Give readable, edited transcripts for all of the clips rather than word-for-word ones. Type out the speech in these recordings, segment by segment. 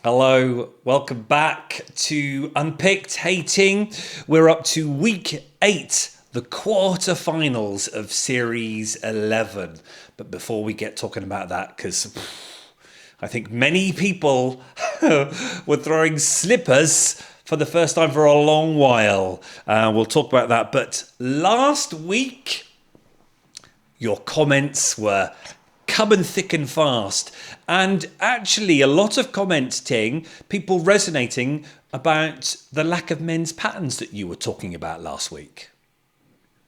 Hello, welcome back to Unpicked Hating. We're up to week 8, the quarterfinals of Series 11. But before we get talking about that, because I think many people were throwing slippers for the first time for a long while. We'll talk about that. But last week, your comments were coming thick and fast. And actually, a lot of comments, Ting, people resonating about the lack of men's patterns that you were talking about last week.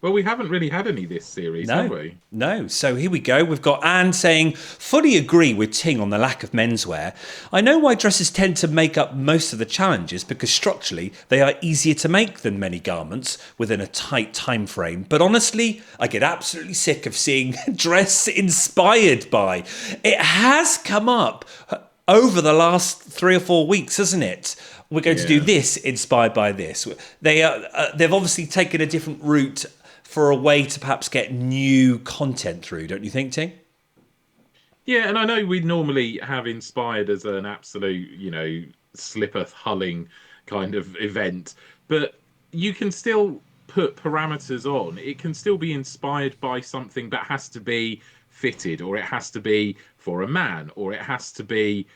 Well, we haven't really had any this series, have No, we? no. So here we go. We've got Anne saying, fully agree with Ting on the lack of menswear. I know why dresses tend to make up most of the challenges because structurally they are easier to make than many garments within a tight time frame. But honestly, I get absolutely sick of seeing dress inspired by. It has come up over the last 3 or 4 weeks, hasn't it? We're going to do Yeah. this inspired by this. They've obviously taken a different route for a way to perhaps get new content through, don't you think, Ting? Yeah, and I know we normally have inspired as an absolute, slipper hulling kind of event, but you can still put parameters on. It can still be inspired by something that has to be fitted, or it has to be for a man, or it has to be,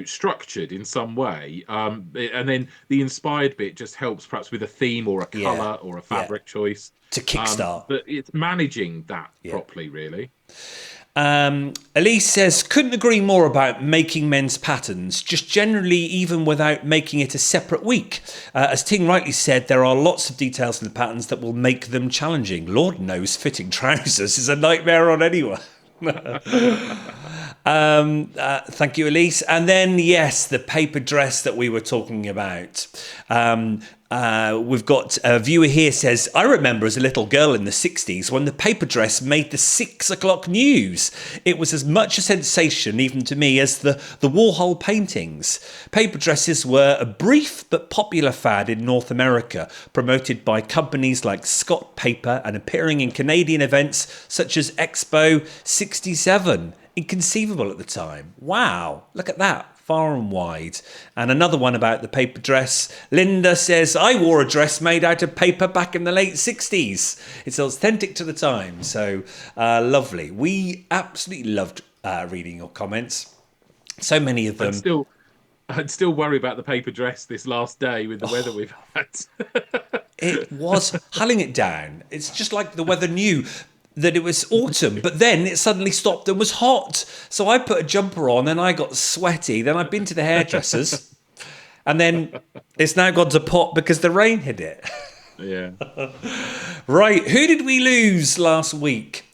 structured in some way. And then the inspired bit just helps perhaps with a theme or a Yeah, color or a yeah. fabric choice. To kickstart. But it's managing that Yeah. properly, really. Elise says, couldn't agree more about making men's patterns, just generally, even without making it a separate week. As Ting rightly said, there are lots of details in the patterns that will make them challenging. Lord knows fitting trousers is a nightmare on anyone. Thank you, Elise. And then, yes, the paper dress that we were talking about. We've got a viewer here says, I remember as a little girl in the 60s when the paper dress made the 6 o'clock news. It was as much a sensation, even to me, as the Warhol paintings. Paper dresses were a brief but popular fad in North America, promoted by companies like Scott Paper and appearing in Canadian events such as Expo 67. Inconceivable at the time. Wow, look at that. Far and wide. And another one about the paper dress. Linda says, I wore a dress made out of paper back in the late 60s. It's authentic to the time. So lovely. We absolutely loved reading your comments. So many of I'd them. still, I'd still worry about the paper dress this last day with the weather we've had. It was hulling it down. It's just like the weather knew that it was autumn, but then it suddenly stopped and was hot. So I put a jumper on, then I got sweaty. Then I've been to the hairdressers, and then it's now gone to pot because the rain hit it. Yeah. Right, who did we lose last week?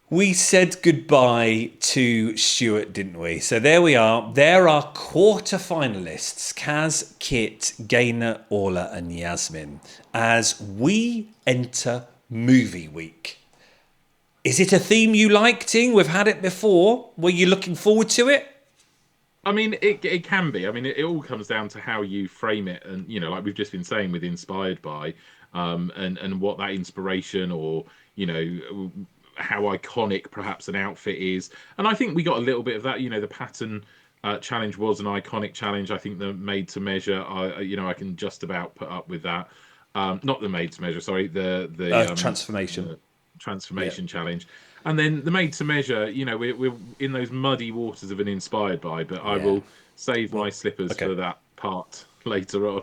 We said goodbye to Stuart, didn't we? So there we are. There are quarter finalists, Kaz, Kit, Gaynor, Orla and Yasmin, as we enter movie week. Is it a theme you like, Ting? We've had it before. Were you looking forward to it? I mean, it can be. I mean, it all comes down to how you frame it, and like we've just been saying with inspired by, and what that inspiration or how iconic perhaps an outfit is. And I think we got a little bit of that. The pattern challenge was an iconic challenge. I think the made to measure, I can just about put up with that. Not the made to measure, sorry, Transformation. the transformation challenge. And then the made to measure, we're in those muddy waters of an inspired by, but I Yeah. will save my slippers Okay. for that part later on.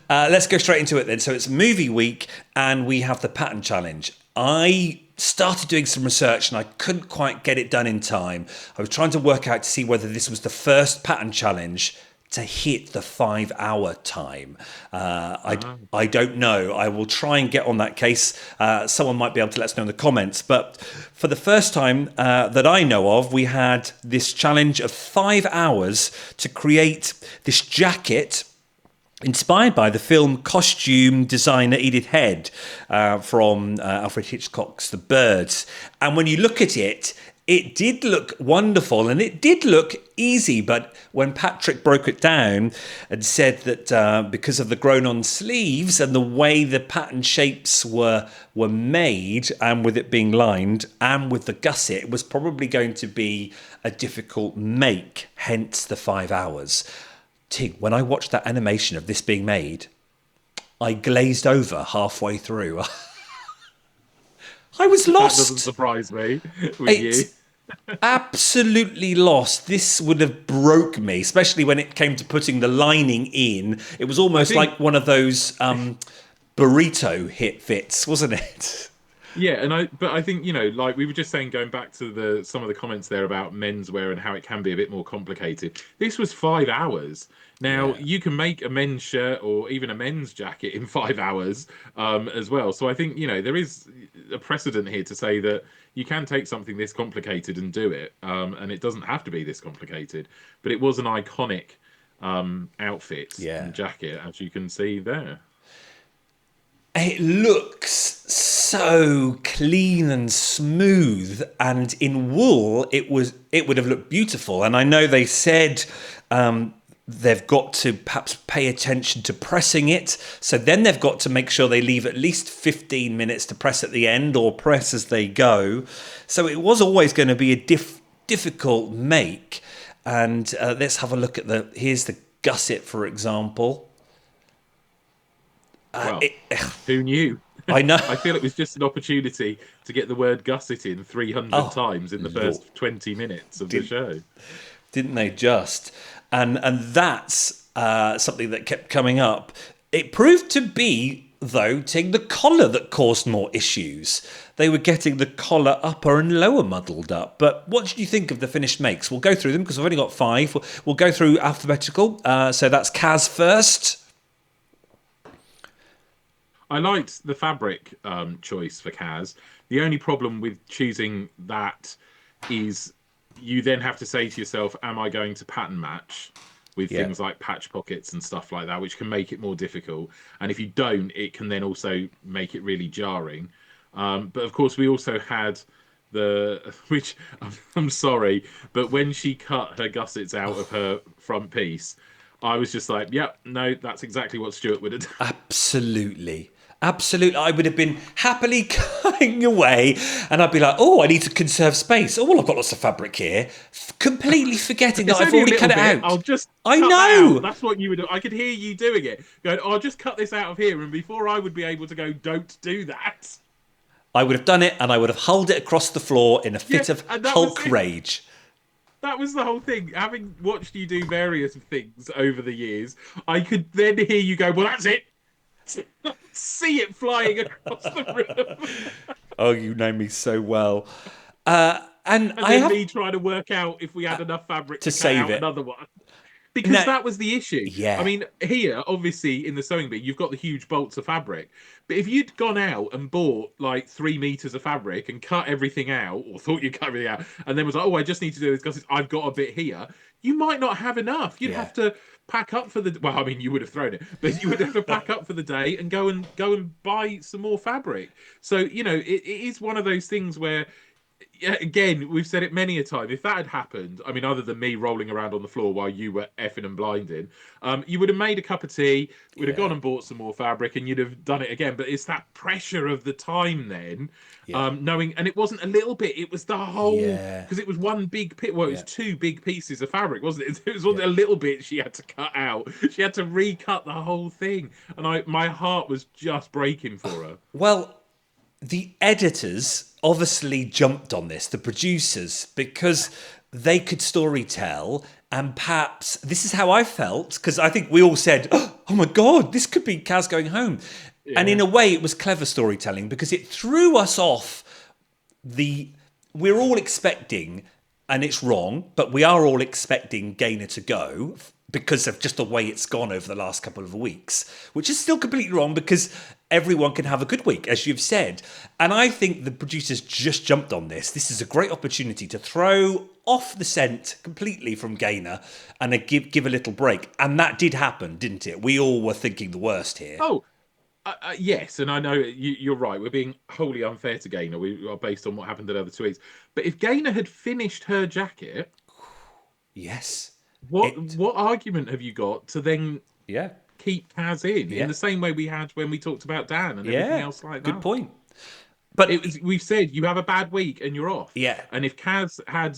Let's go straight into it then. So it's movie week and we have the pattern challenge. I started doing some research and I couldn't quite get it done in time. I was trying to work out to see whether this was the first pattern challenge to hit the 5 hour time. I don't know. I will try and get on that case. Someone might be able to let us know in the comments. But for the first time that I know of, we had this challenge of 5 hours to create this jacket inspired by the film costume designer Edith Head from Alfred Hitchcock's The Birds. And when you look at it, It did look wonderful and it did look easy, but when Patrick broke it down and said that because of the grown-on sleeves and the way the pattern shapes were made, and with it being lined and with the gusset, it was probably going to be a difficult make, hence the 5 hours. Tig, when I watched that animation of this being made, I glazed over halfway through. I was That doesn't lost. surprise me with you. It's absolutely lost. This would have broke me, especially when it came to putting the lining in. It was I almost think like one of those burrito hit fits, wasn't it? Yeah, but I think, like we were just saying, going back to the some of the comments there about menswear and how it can be a bit more complicated. This was 5 hours. Now Yeah. you can make a men's shirt or even a men's jacket in 5 hours as well. So I think, there is a precedent here to say that you can take something this complicated and do it, and it doesn't have to be this complicated. But it was an iconic outfit Yeah. and jacket, as you can see there. It looks so clean and smooth, and in wool, it would have looked beautiful. And I know they said they've got to perhaps pay attention to pressing it. So then they've got to make sure they leave at least 15 minutes to press at the end, or press as they go. So it was always going to be a difficult make. And let's have a look at here's the gusset, for example. Well, who knew? I know. I feel it was just an opportunity to get the word gusset in 300 times in the Lord. first 20 minutes of the show. Didn't they just? And that's something that kept coming up. It proved to be, though, Ting, the collar that caused more issues. They were getting the collar upper and lower muddled up. But what did you think of the finished makes? We'll go through them because we've only got 5. We'll go through alphabetical. So that's Kaz first. I liked the fabric choice for Kaz. The only problem with choosing that is you then have to say to yourself, am I going to pattern match with things like patch pockets and stuff like that, which can make it more difficult. And if you don't, it can then also make it really jarring. But of course, we also had which I'm sorry, but when she cut her gussets out of her front piece, I was just like, yep, no, that's exactly what Stuart would have done. Absolutely. Absolutely. I would have been happily cutting away and I'd be like, oh, I need to conserve space. Oh, well, I've got lots of fabric here. Completely forgetting that I've already cut it out. I'll just I cut know. that out. That's what you would do. I could hear you doing it. Going, I'll just cut this out of here. And before I would be able to go, don't do that. I would have done it and I would have hurled it across the floor in a fit of Hulk rage. That was the whole thing. Having watched you do various things over the years, I could then hear you go, well, that's it. See it flying across the room. Oh, you know me so well. And I have me trying to work out if we had enough fabric to save out it. another one. Because that was the issue. Yeah. I mean, here, obviously, in the sewing bit, you've got the huge bolts of fabric. But if you'd gone out and bought like 3 meters of fabric and cut everything out, or thought you'd cut everything out, and then was like, oh, I just need to do this because I've got a bit here, you might not have enough. You'd have to pack up for the well, I mean, you would have thrown it, but you would have to pack up for the day and go and buy some more fabric. So, it is one of those things where, again, we've said it many a time. If that had happened, I mean, other than me rolling around on the floor while you were effing and blinding, you would have made a cup of tea, would have gone and bought some more fabric, and you'd have done it again. But it's that pressure of the time then, knowing, and it wasn't a little bit; it was the whole, because it was one big pit. Well, it was 2 big pieces of fabric, wasn't it? It wasn't a little bit she had to cut out; she had to recut the whole thing, and my heart was just breaking for her. Well, the editors obviously jumped on this, the producers, because they could story tell, and perhaps this is how I felt, because I think we all said, oh my God, this could be Kaz going home. Yeah. And in a way, it was clever storytelling because it threw us off we're all expecting, and it's wrong, but we are all expecting Gaynor to go because of just the way it's gone over the last couple of weeks, which is still completely wrong because everyone can have a good week, as you've said. And I think the producers just jumped on this. This is a great opportunity to throw off the scent completely from Gaynor and give a little break. And that did happen, didn't it? We all were thinking the worst here. Oh, Yes, and I know you're right. We're being wholly unfair to Gaynor. We are based on what happened at other two weeks. But if Gaynor had finished her jacket, Yes. It. what argument have you got to then Yeah. keep Kaz in Yeah. the same way we had when we talked about Dan and everything Yeah. else like Good that? point. But It was, we've said you have a bad week and you're off. yeah. And if Kaz had,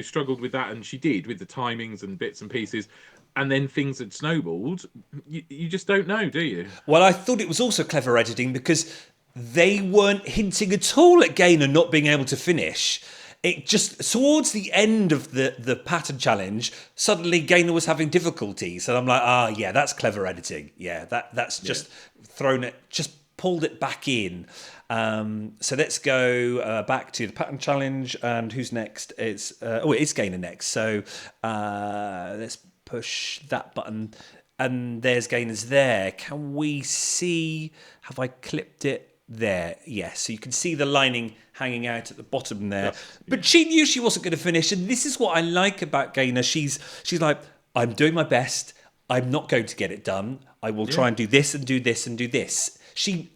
struggled with that, and she did with the timings and bits and pieces, and then things had snowballed, you just don't know, do you? Well, I thought it was also clever editing because they weren't hinting at all at Gaynor not being able to finish. It just towards the end of the pattern challenge, suddenly Gaynor was having difficulties, and I'm like, yeah, that's clever editing. Yeah, that's just thrown it, just pulled it back in. So let's go back to the pattern challenge, and who's next? It's it is Gaynor next. So let's push that button. And there's Gaynor's there. Can we see? Have I clipped it there? Yes. So you can see the lining hanging out at the bottom there. Yes, yeah. But she knew she wasn't going to finish. And this is what I like about Gaynor. She's like, I'm doing my best. I'm not going to get it done. I will try and do this and do this and do this. She,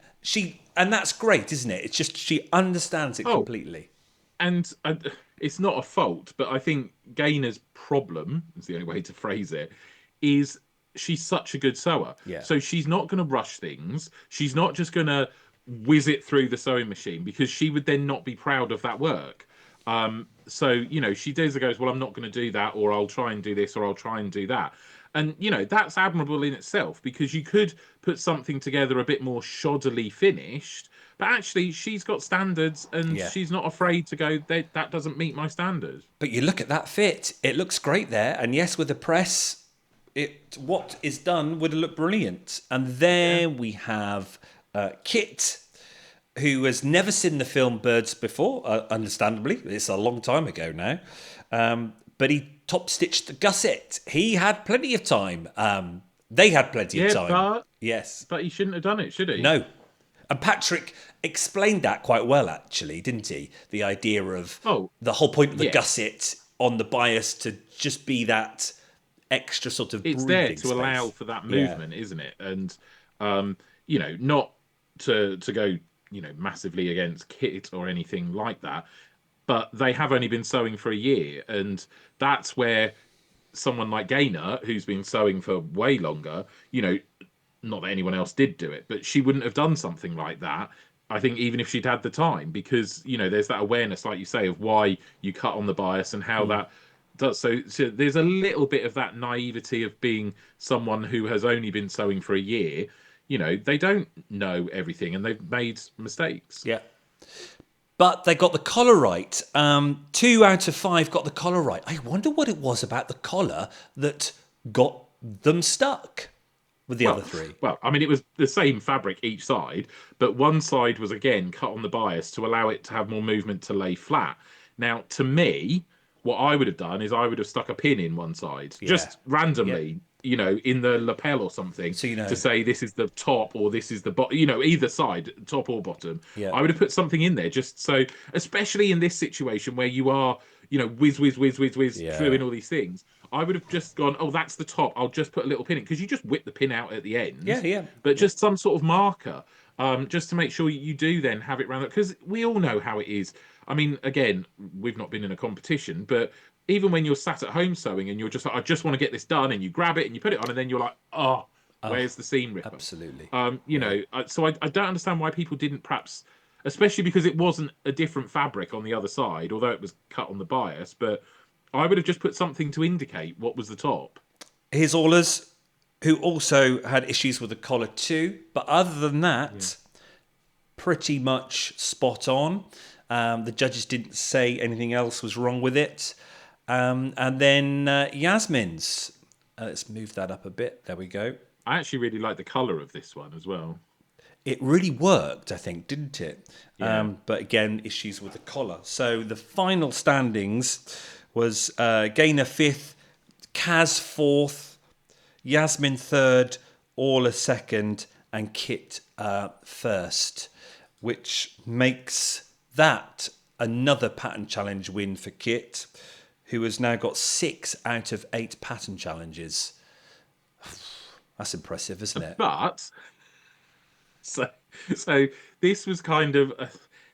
and that's great, isn't it? It's just she understands it completely. And it's not a fault, but I think Gaynor's problem, is the only way to phrase it, is she's such a good sewer. Yeah. So she's not going to rush things. She's not just going to whiz it through the sewing machine, because she would then not be proud of that work. So, she does it, goes, well, I'm not going to do that, or I'll try and do this, or I'll try and do that. And, that's admirable in itself, because you could put something together a bit more shoddily finished, but actually she's got standards, and she's not afraid to go, that doesn't meet my standards. But you look at that fit, it looks great there. And yes, with the press, what is done would look brilliant. And there we have Kit, who has never seen the film Birds before, understandably. It's a long time ago now. But he top-stitched the gusset. He had plenty of time. They had plenty of time. But he shouldn't have done it, should he? No. And Patrick explained that quite well, actually, didn't he? The idea of the whole point of the gusset on the bias to just be that extra sort of it's there to space. allow for that movement, isn't it? And not to go massively against Kit or anything like that, but they have only been sewing for a year, and that's where someone like Gaynor, who's been sewing for way longer, not that anyone else did do it, but she wouldn't have done something like that, I think, even if she'd had the time, because there's that awareness, like you say, of why you cut on the bias and how that does. So there's a little bit of that naivety of being someone who has only been sewing for a year. They don't know everything, and they've made mistakes. Yeah. But they got the collar right. 2 out of 5 got the collar right. I wonder what it was about the collar that got them stuck with the other 3. Well, I mean, it was the same fabric each side, but one side was, again, cut on the bias to allow it to have more movement to lay flat. Now, to me, what I would have done is I would have stuck a pin in one side, just randomly, in the lapel or something, so to say this is the top or this is the bottom, either side, top or bottom. Yeah. I would have put something in there, just so, especially in this situation where you are, whiz, doing all these things. I would have just gone, that's the top, I'll just put a little pin in, because you just whip the pin out at the end. Yeah. But just some sort of marker, just to make sure you do then have it round up, because we all know how it is. I mean, again, we've not been in a competition, but even when you're sat at home sewing and you're just like, I just want to get this done, and you grab it and you put it on, and then you're like, where's the seam ripper? Absolutely. So I don't understand why people didn't, perhaps, especially because it wasn't a different fabric on the other side, although it was cut on the bias, but I would have just put something to indicate what was the top. Here's Allers, who also had issues with the collar too, but other than that, pretty much spot on. The judges didn't say anything else was wrong with it. And then Yasmin's. Let's move that up a bit. There we go. I actually really like the colour of this one as well. It really worked, I think, didn't it? Yeah. But again, issues with the collar. So the final standings was Gaynor 5th, Kaz 4th, Yasmin 3rd, Orla 2nd, and Kit 1st, which makes that another pattern challenge win for Kit, who has now got 6 out of 8 pattern challenges. That's impressive, isn't it? But So, so this was kind of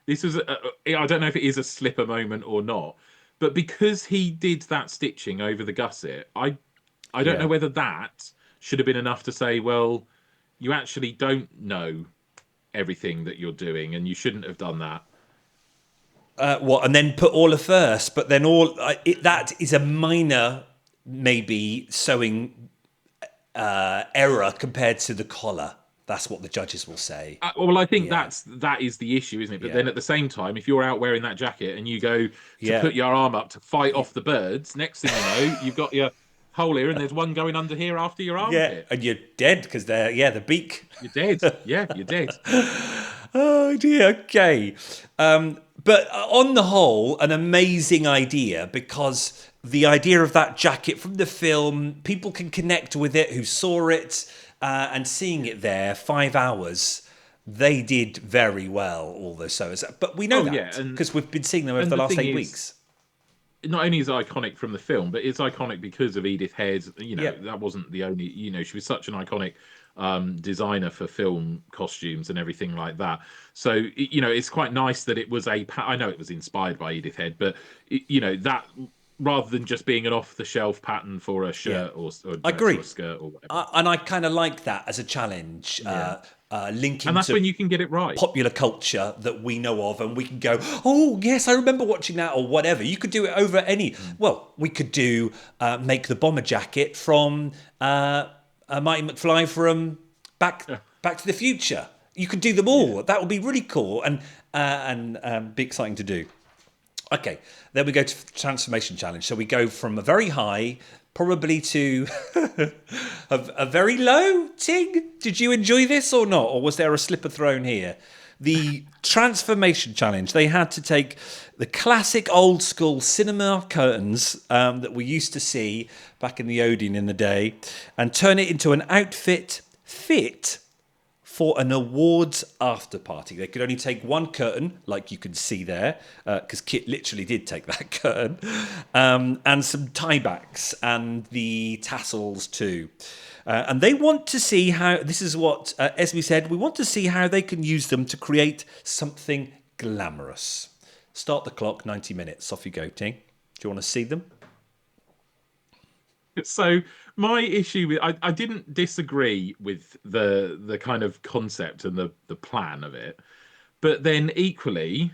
this was I don't know if it is a slipper moment or not, but because he did that stitching over the gusset, I don't know Yeah. whether that should have been enough to say, well, you actually don't know everything that you're doing, and you shouldn't have done that. What? And then put all a first, but then that is a minor, maybe sewing error compared to the collar. That's what the judges will say. Well, I think Yeah. that is the issue, isn't it? But Yeah. then at the same time, if you're out wearing that jacket and you go to Yeah. put your arm up to fight off the birds, next thing you know, you've got your hole here, and there's one going under here after your Yeah. armpit. And you're dead because the beak. You're dead. Yeah, you're dead. Oh dear. Okay. But on the whole, an amazing idea because the idea of that jacket from the film, people can connect with it who saw it and seeing it there 5 hours. They did very well, all those sewers. But we know Oh yeah, that because we've been seeing them over and the the last thing 8 weeks. is, not only is it iconic from the film, but it's iconic because of Edith Head. You know, Yeah. that wasn't the only. You know, she was such an iconic designer for film costumes and everything like that. So you know, it's quite nice that it was I know it was inspired by Edith Head, but you know that rather than just being an off-the-shelf pattern for a Yeah. shirt or I dress or agree. a skirt or whatever. And I kind of like that as a challenge, Yeah, linking and that's to when you can get it right. popular culture that we know of, and we can go, oh yes, I remember watching that, or whatever. You could do it over any. Well, we could do make the bomber jacket from Marty McFly from Back to the Future. You could do them all. That would be really cool and be exciting to do. Okay, then we go to transformation challenge. So we go from a very high, probably to a very low. Ting, did you enjoy this or not, or was there a slipper thrown here? The transformation challenge. They had to take the classic old school cinema curtains that we used to see back in the Odeon in the day, and turn it into an outfit fit for an awards after party. They could only take one curtain, like you can see there, because Kit literally did take that curtain, and some tiebacks and the tassels too. And they want to see how, this is what Esme said, we want to see how they can use them to create something glamorous. Start the clock, 90 minutes. Off you go, Ting. Do you want to see them? So my issue with I didn't disagree with the kind of concept and the plan of it, but then equally,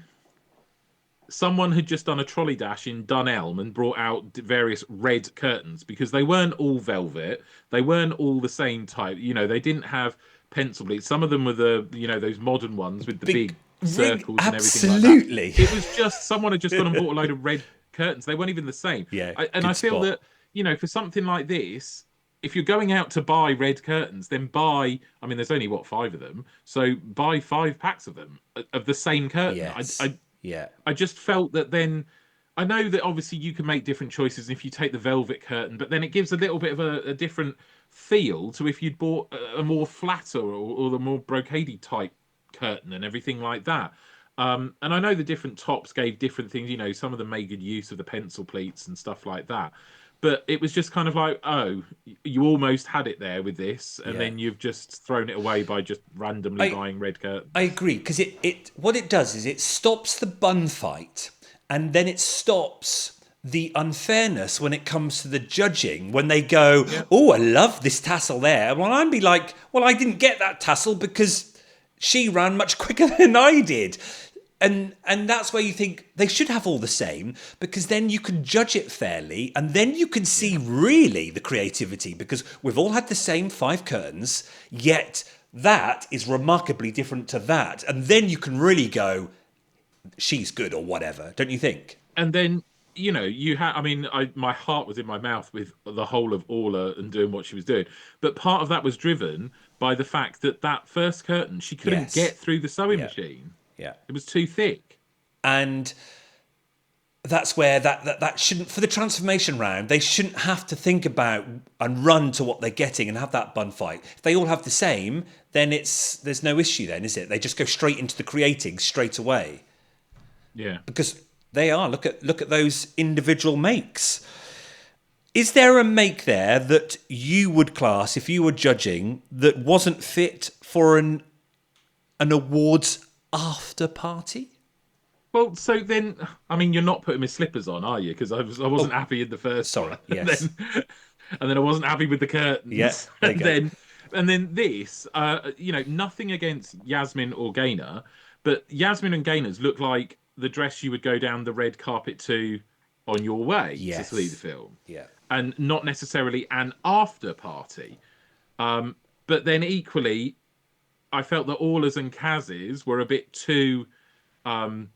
someone had just done a trolley dash in Dunelm and brought out various red curtains because they weren't all velvet, they weren't all the same type. You know, they didn't have pencil bleeds. Some of them were those modern ones with the big circles and everything like that. Absolutely. It was just someone had just gone and bought a load of red curtains. They weren't even the same. Yeah, I feel that for something like this, if you're going out to buy red curtains, then buy. I mean, there's only 5 of them, so buy 5 packs of them of the same curtain. Yes. I just felt that then. I know that obviously you can make different choices if you take the velvet curtain, but then it gives a little bit of a different feel to if you'd bought a more flatter or the more brocadey type curtain and everything like that. And I know the different tops gave different things. You know, some of them made good use of the pencil pleats and stuff like that. But it was just kind of like, oh, you almost had it there with this, and then you've just thrown it away by just randomly buying red curtains. I agree, because what it does is it stops the bun fight, and then it stops the unfairness when it comes to the judging, when they go, oh, I love this tassel there. Well, I'd be like, well, I didn't get that tassel because she ran much quicker than I did. And that's where you think they should have all the same, because then you can judge it fairly, and then you can see really the creativity, because we've all had the same 5 curtains, yet that is remarkably different to that. And then you can really go, she's good or whatever, don't you think? And then, you had, my heart was in my mouth with the whole of Orla and doing what she was doing. But part of that was driven by the fact that first curtain, she couldn't get through the sewing machine. Yeah. It was too thick. And that's where that shouldn't, for the transformation round, they shouldn't have to think about and run to what they're getting and have that bun fight. If they all have the same, then there's no issue then, is it? They just go straight into the creating straight away. Yeah. Because they are, look at those individual makes. Is there a make there that you would class, if you were judging, that wasn't fit for an an awards after party? Well, so then, I mean, you're not putting my slippers on, are you? Because I wasn't Oh, happy in the first sorry. one, Yes. and then I wasn't happy with the Yeah. curtains, There you go. and then this, nothing against Yasmin or Gaynor, but Yasmin and Gaynor's look like the dress you would go down the red carpet to on your way to see the Yes. film, Yeah. and not necessarily an after party. But then equally, I felt that Orla's and Kaz's were a bit too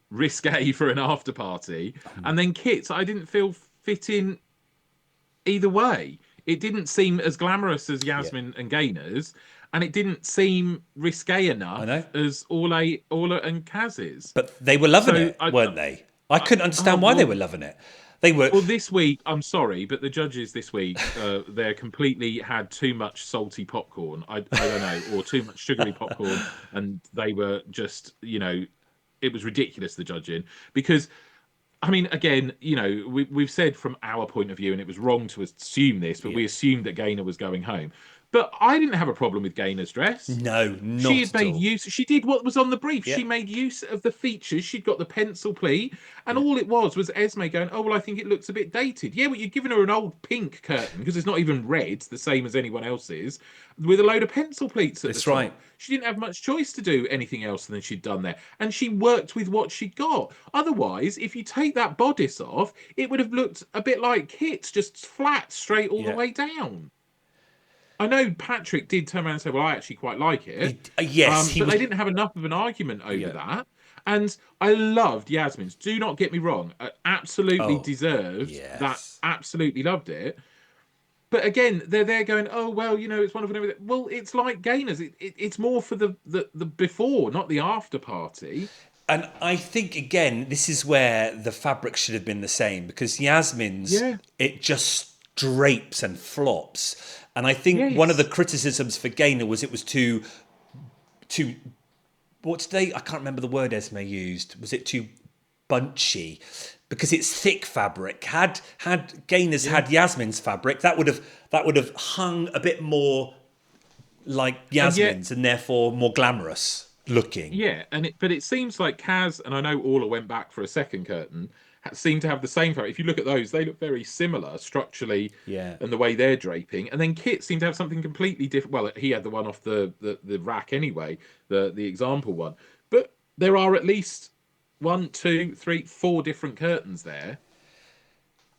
risque for an after party, and then Kit's I didn't feel fit in either way. It didn't seem as glamorous as Yeah. Yasmin and Gaynor's, and it didn't seem risque I know. enough as Orla and Kaz's. But they were loving So it, weren't they? I couldn't oh understand why they well. were loving it. They were. Well, this week, I'm sorry, but the judges this week, they completely had too much salty popcorn. I don't know, or too much sugary popcorn, and they were just, it was ridiculous, the judging, because I mean, again, we've said from our point of view, and it was wrong to assume this, but Yeah. we assumed that Gaynor was going home. But I didn't have a problem with Gaynor's dress. No, She not had at made all. use. She did what was on the brief. Yeah. She made use of the features. She'd got the pencil pleat, and Yeah. all it was Esme going, "Oh well, I think it looks a bit dated." Yeah, well, you've given her an old pink curtain because it's not even red, the same as anyone else's, with a load of pencil pleats at That's the top. right. She didn't have much choice to do anything else than she'd done there, and she worked with what she got. Otherwise, if you take that bodice off, it would have looked a bit like Kit's, just flat, straight all the Yeah. way down. I know Patrick did turn around and say, "Well, I actually quite like it," Yes, he but was. they didn't have enough of an argument over Yeah. that. And I loved Yasmin's. Do not get me wrong; absolutely Oh, deserved that. yes. Absolutely loved it. But again, they're there going, "Oh well, it's wonderful." And everything. Well, it's like Gaynors. It's more for the before, not the after party. And I think again, this is where the fabric should have been the same because Yasmin's Yeah. it just drapes and flops. And I think one of the Yes. criticisms for Gaynor was it was too what did they I can't remember the word Esme used. Was it too bunchy? Because it's thick fabric. Had Gaynor's had Yasmin's fabric, that would have hung a bit more like And yet, Yasmin's and therefore more glamorous looking. yeah, but it seems like Kaz and I know Orla went back for a second curtain. Seem to have the same fabric. If you look at those, they look very similar structurally, Yeah. and the way they're draping. And then Kit seemed to have something completely different. Well, he had the one off the rack anyway, the example one. But there are at least one, two, three, four different curtains there.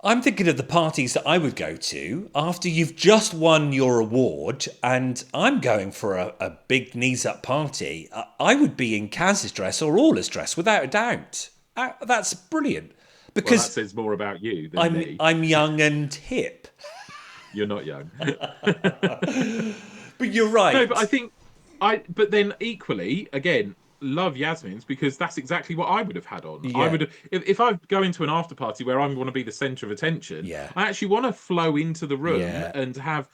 I'm thinking of the parties that I would go to after you've just won your award, and I'm going for a big knees up party. I would be in Kaz's dress or Orla's dress without a doubt. That's brilliant Well, that because says more about you than I'm me. I'm young and hip. You're not young. But you're No, but I right. think but then equally, again, love Yasmin's because that's exactly what I would have had on. I Yeah, would have, if I go into an after party where I'm going to be the center of attention, yeah, I actually want to flow into the room yeah, and have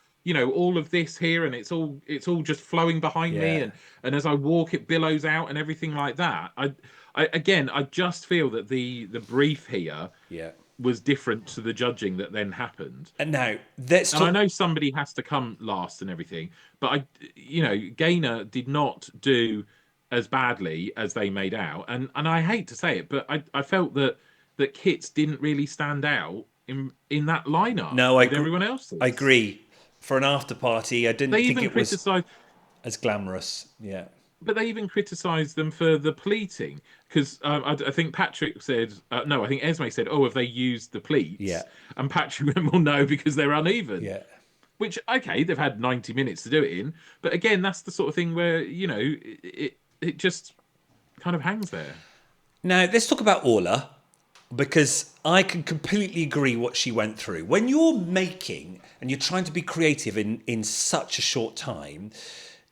all of this here, and it's all just flowing behind me, yeah, and as I walk, it billows out and everything like that. I just feel that the brief here yeah. was different to the judging that then happened. And now let's And I talk. know somebody has to come last and everything, but Gaynor did not do as badly as they made out. And I hate to say it, but I felt that Kits didn't really stand out in that lineup No, with everyone I else's. agree. For an after party, I They didn't think even it was criticised, as glamorous. Yeah, but they even criticised them for the pleating because I think Patrick said no, I think Esme said, "Oh, have they used the pleats?" yeah, And Patrick went, "Well, no, because they're uneven." yeah. Which, okay, they've had 90 minutes to do it in, but again, that's the sort of thing where it just kind of hangs there. Now let's talk about Orla because I can completely agree what she went through. When you're making and you're trying to be creative in such a short time,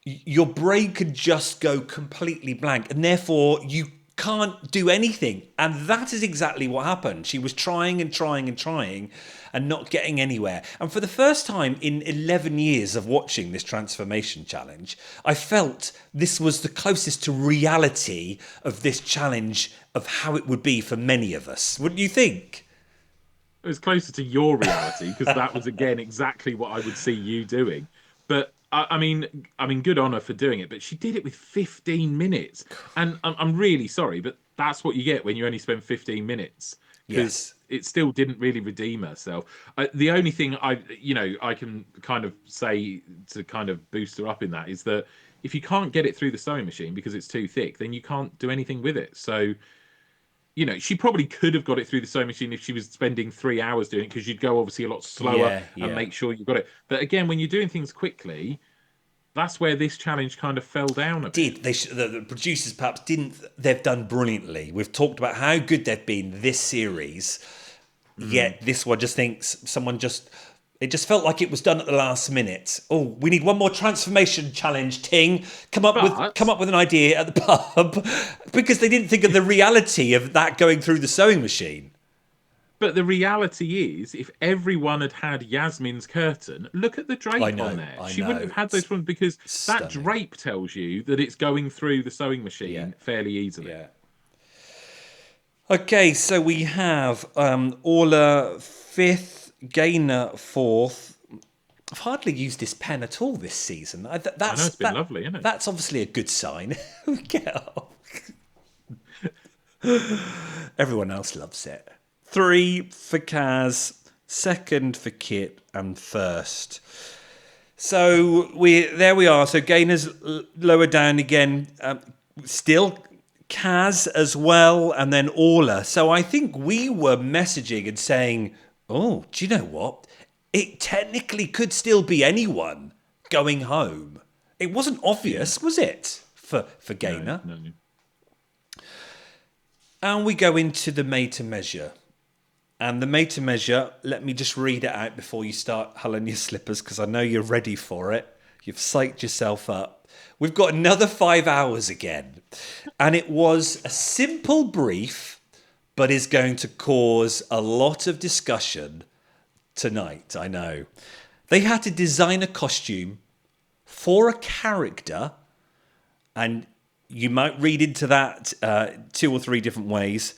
your brain could just go completely blank and therefore you can't do anything. And that is exactly what happened. She was trying and trying and trying and not getting anywhere. And for the first time in 11 years of watching this transformation challenge, I felt this was the closest to reality of this challenge of how it would be for many of us. Wouldn't you think? It was closer to your reality because that was, again, exactly what I would see you doing. But I mean, good on her for doing it, but she did it with 15 minutes, and I'm really sorry, but that's what you get when you only spend 15 minutes because Yes. it still didn't really redeem herself. The only thing I can kind of say to kind of boost her up in that is that if you can't get it through the sewing machine because it's too thick, then you can't do anything with it. So she probably could have got it through the sewing machine if she was spending 3 hours doing it because you'd go obviously a lot slower Yeah, and yeah. make sure you got it. But again, when you're doing things quickly, that's where this challenge kind of fell down a bit. Did the producers perhaps didn't? They've done brilliantly. We've talked about how good they've been this series, Mm. yet this one just thinks someone just. It just felt like it was done at the last minute. Oh, we need one more transformation challenge, Ting. Come But up with an idea at the pub, because they didn't think of the reality of that going through the sewing machine. but the reality is, if everyone had had Yasmin's curtain, look at the drape on there. I She wouldn't know, have had those it's problems because that stunning. drape tells you that it's going through the sewing Yeah, machine fairly easily. yeah. Okay, so we have Orla fifth, Gainer fourth. I've hardly used this pen at all this season. I know it's been lovely, isn't it? That's obviously a good sign. Get off. Everyone else loves it. 3 for Kaz, second for Kit, and first. So there we are. So Gainer's lower down again. Still Kaz as well, and then Orla. So I think we were messaging and saying, "Oh, do you know what? It technically could still be anyone going home." It wasn't Yeah. obvious, was it, for No, Gainer? no. And we go into the made to measure. And the made to measure, let me just read it out before you start hulling your slippers, because I know you're ready for it. You've psyched yourself up. We've got another 5 hours again. And it was a simple brief, but is going to cause a lot of discussion tonight, I know. They had to design a costume for a character, and you might read into that 2 or 3 different ways,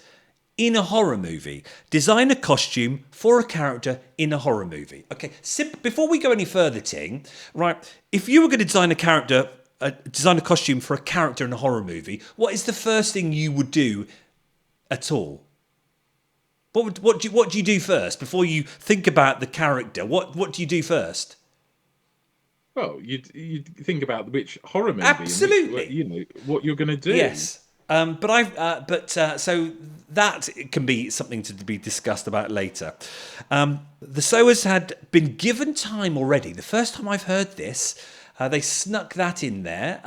in a horror movie. Design a costume for a character in a horror movie. Okay, before we go any further, Ting, right, if you were going to design a costume for a character in a horror movie, what is the first thing you would do at all? What do you do first before you think about the character? What do you do first? Well, you think about which horror movie and Absolutely. what you're going to do. Yes. So that can be something to be discussed about later. The sewers had been given time already. The first time I've heard this, they snuck that in there.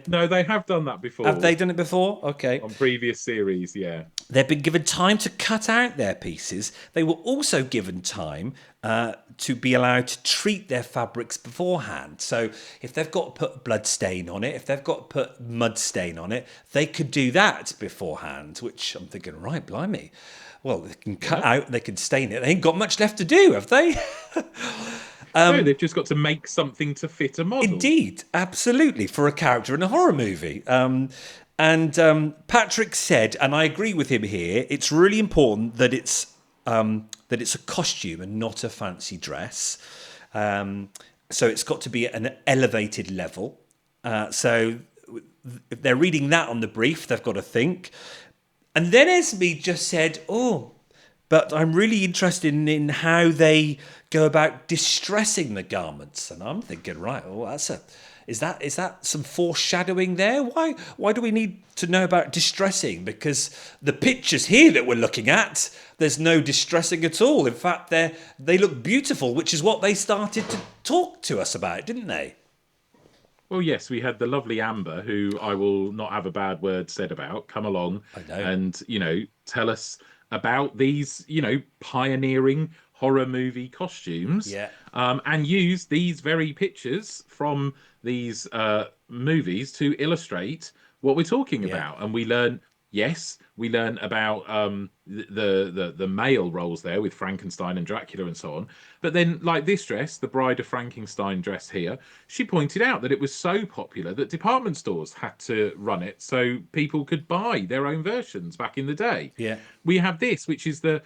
No, they have done that Have before they done it before? Okay. on previous series. Yeah. They've been given time to cut out their pieces. They were also given time to be allowed to treat their fabrics beforehand. So if they've got to put blood stain on it, if they've got to put mud stain on it, they could do that beforehand, which I'm thinking, right, blimey. Well, they can cut out, they can stain it. They ain't got much left to do, have they? No, they've just got to make something to fit a model. Indeed, absolutely, for a character in a horror movie. And Patrick said, and I agree with him here, it's really important that it's a costume and not a fancy dress. So it's got to be at an elevated level. So if they're reading that on the brief, they've got to think. And then Esme just said, "Oh, but I'm really interested in how they go about distressing the garments." And I'm thinking, right, well, is that some foreshadowing there? Why do we need to know about distressing? Because the pictures here that we're looking at, there's no distressing at all. In fact, they look beautiful, which is what they started to talk to us about, didn't they? Well, yes, we had the lovely Amber, who I will not have a bad word said about, come along I know. and, tell us about these, pioneering horror movie costumes. Yeah. And use these very pictures from these movies to illustrate what we're talking Yeah. about. And we learn Yes, we learn about the male roles there with Frankenstein and Dracula and so on. But then, like this dress, the Bride of Frankenstein dress here, she pointed out that it was so popular that department stores had to run it so people could buy their own versions back in the day. Yeah. We have this, which is the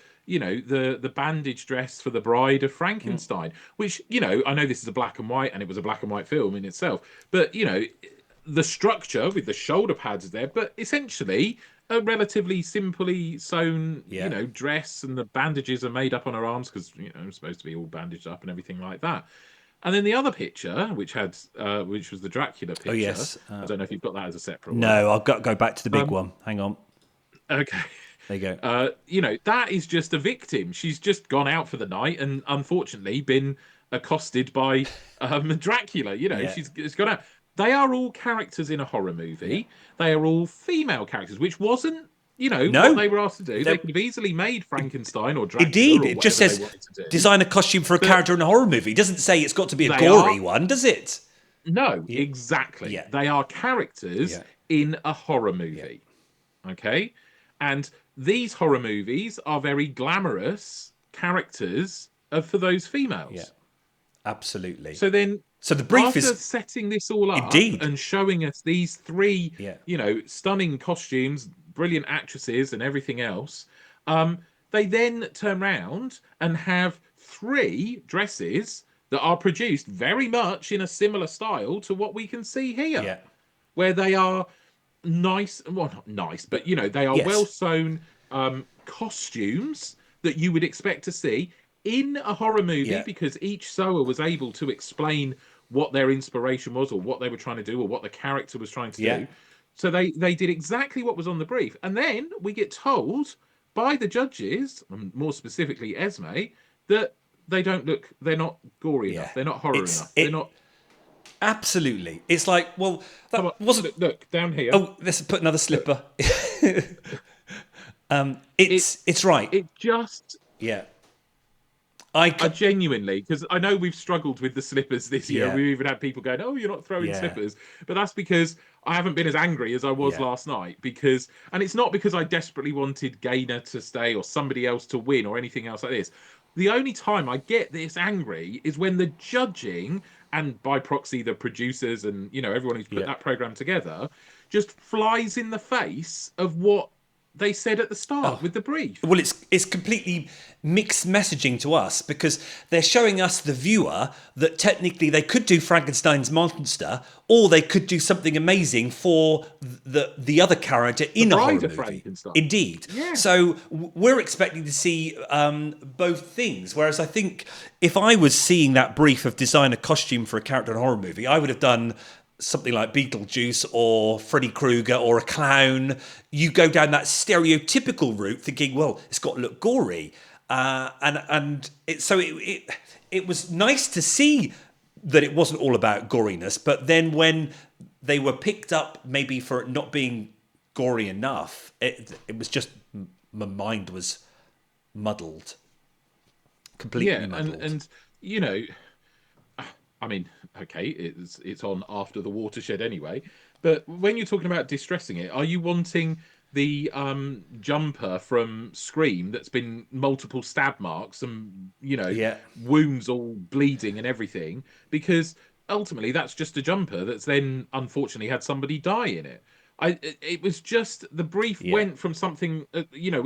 bandage dress for the Bride of Frankenstein, which I know this is a black and white, and it was a black and white film in itself, but the structure with the shoulder pads there, but essentially a relatively simply sewn, Yeah. dress, and the bandages are made up on her arms because it's supposed to be all bandaged up and everything like that. And then the other picture, which was the Dracula Oh, picture. yes. I don't know if you've got that as a separate one. No, I've got to go back to the big Um, one. Hang on. okay. There you go. That is just a victim. She's just gone out for the night and unfortunately been accosted by Dracula. Yeah. She's gone out. They are all characters in a horror movie. Yeah. They are all female characters, which wasn't, No. what they were asked to do. They could have easily made Frankenstein or Dracula Indeed, or it just whatever says they wanted to do. design a costume for a character in a horror movie. It doesn't say it's got to be a They gory are- one, does it? No, Yeah. exactly. Yeah. They are characters Yeah. in a horror movie. Okay? And these horror movies are very glamorous characters for those females. Yeah. Absolutely. So then, So the brief after is setting this all up Indeed. and showing us these three, Yeah. stunning costumes, brilliant actresses, and everything else, they then turn around and have three dresses that are produced very much in a similar style to what we can see here, Yeah. where they are nice, well, not nice, but they are Yes. well sewn costumes that you would expect to see in a horror movie, Yeah. because each sewer was able to explain what their inspiration was, or what they were trying to do, or what the character was trying to Yeah. do. So they did exactly what was on the brief, and then we get told by the judges, and more specifically Esme, that they're not gory Yeah. enough, they're not horror enough, It- they're not. Absolutely. It's like, well, that Come on, wasn't. look down here. Oh, let's put another slipper. It's right. It just. Yeah. I genuinely, because I know we've struggled with the slippers this year. Yeah. We've even had people going, "Oh, you're not throwing Yeah. slippers," but that's because I haven't been as angry as I was Yeah. last night. And it's not because I desperately wanted Gaynor to stay or somebody else to win or anything else like this. The only time I get this angry is when the judging, and by proxy the producers and everyone who's put Yeah. that program together, just flies in the face of what they said at the start with the brief. Well, it's completely mixed messaging to us, because they're showing us, the viewer, that technically they could do Frankenstein's monster, or they could do something amazing for the other character in a horror Bride of movie. Frankenstein. Indeed. Yeah. So we're expecting to see both things. Whereas I think if I was seeing that brief of design a costume for a character in a horror movie, I would have done something like Beetlejuice or Freddy Krueger or a clown. You go down that stereotypical route, thinking, well, it's got to look gory, and it was nice to see that it wasn't all about goriness. But then when they were picked up, maybe for it not being gory enough, it was just, my mind was muddled, completely muddled. and I mean, okay, it's on after the watershed anyway. But when you're talking about distressing it, are you wanting the jumper from Scream that's been multiple stab marks and Yeah. wounds all bleeding and everything? Because ultimately, that's just a jumper that's then unfortunately had somebody die in it. It was just, the brief went from something,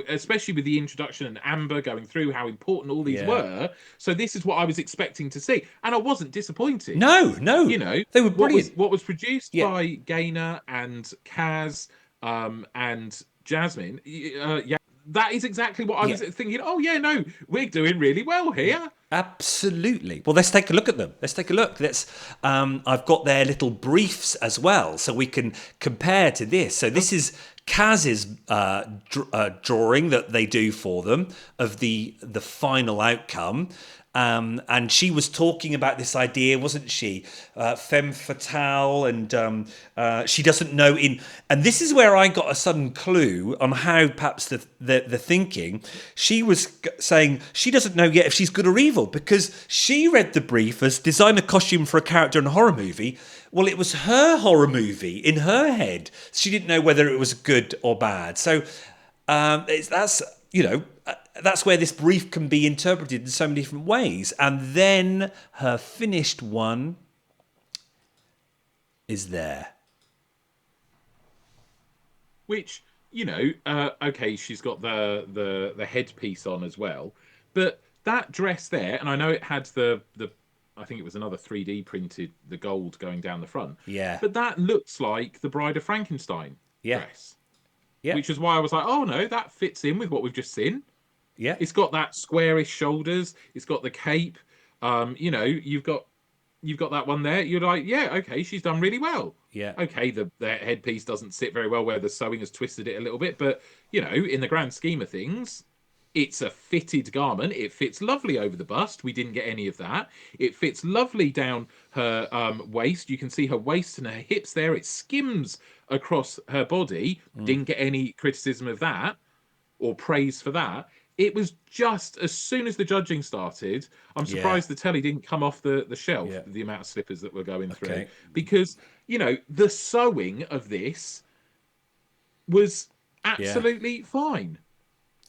especially with the introduction and Amber going through how important all these Yeah. were. So this is what I was expecting to see, and I wasn't disappointed. No, they were what brilliant. was produced Yeah. by Gaynor and Kaz and Jasmine. Yeah, that is exactly what I was thinking. Oh yeah, no, we're doing really well here. Absolutely. Well, let's take a look at them. Let's take a look. I've got their little briefs as well, so we can compare to this. So this is Kaz's drawing that they do for them of the final outcome. And she was talking about this idea, wasn't she? Femme fatale, and she doesn't know And this is where I got a sudden clue on how perhaps the thinking. She was saying she doesn't know yet if she's good or evil because she read the brief as design a costume for a character in a horror movie. Well, it was her horror movie in her head. She didn't know whether it was good or bad. So that's where this brief can be interpreted in so many different ways. And then her finished one is there. Which, okay, she's got the headpiece on as well. But that dress there, and I know it had the I think it was another 3D printed, the gold going down the front. Yeah. But that looks like the Bride of Frankenstein dress. Yeah. Which is why I was like, oh no, that fits in with what we've just seen. Yeah. It's got that squarish shoulders. It's got the cape. You've got that one there. You're like, yeah, okay, she's done really well. Yeah. Okay, the headpiece doesn't sit very well where the sewing has twisted it a little bit, but in the grand scheme of things, it's a fitted garment. It fits lovely over the bust. We didn't get any of that. It fits lovely down her waist. You can see her waist and her hips there. It skims across her body. Didn't get any criticism of that or praise for that. It was just as soon as the judging started, I'm surprised the telly didn't come off the shelf, the amount of slippers that were going through. Because, the sewing of this was absolutely fine.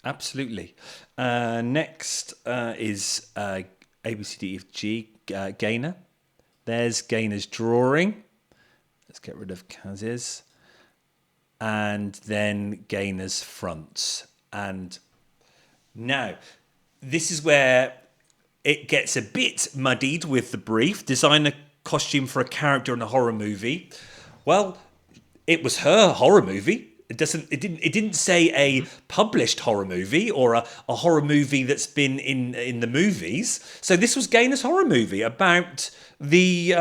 Absolutely. Next is ABCDEFG, Gaynor. There's Gaynor's drawing. Let's get rid of Kaz's. And then Gaynor's fronts. And now, this is where it gets a bit muddied with the brief. Design a costume for a character in a horror movie. Well, it was her horror movie. It didn't say a published horror movie or a horror movie that's been in the movies. So this was Gaynor's horror movie about the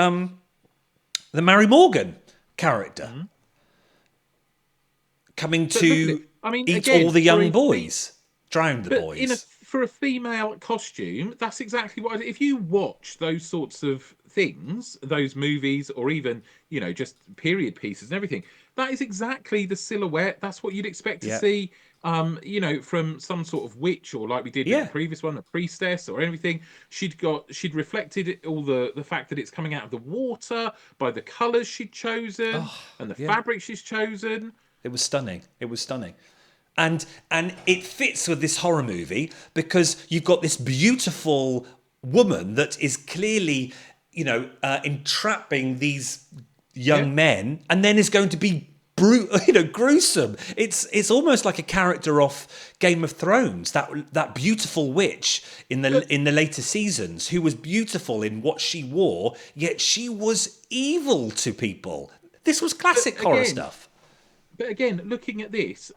Mary Morgan character coming to eat all the young boys, drown the boys. For a female costume, that's exactly what. If you watch those sorts of things, those movies, or even just period pieces and everything, that is exactly the silhouette. That's what you'd expect to see. From some sort of witch, or like we did in the previous one, a priestess or anything. She'd reflected all the fact that it's coming out of the water by the colours she'd chosen and the fabric she's chosen. It was stunning. And it fits with this horror movie because you've got this beautiful woman that is clearly, entrapping these young men, and then is going to be gruesome. It's almost like a character off Game of Thrones. That beautiful witch in the later seasons, who was beautiful in what she wore, yet she was evil to people. This was classic horror stuff. But again, looking at this.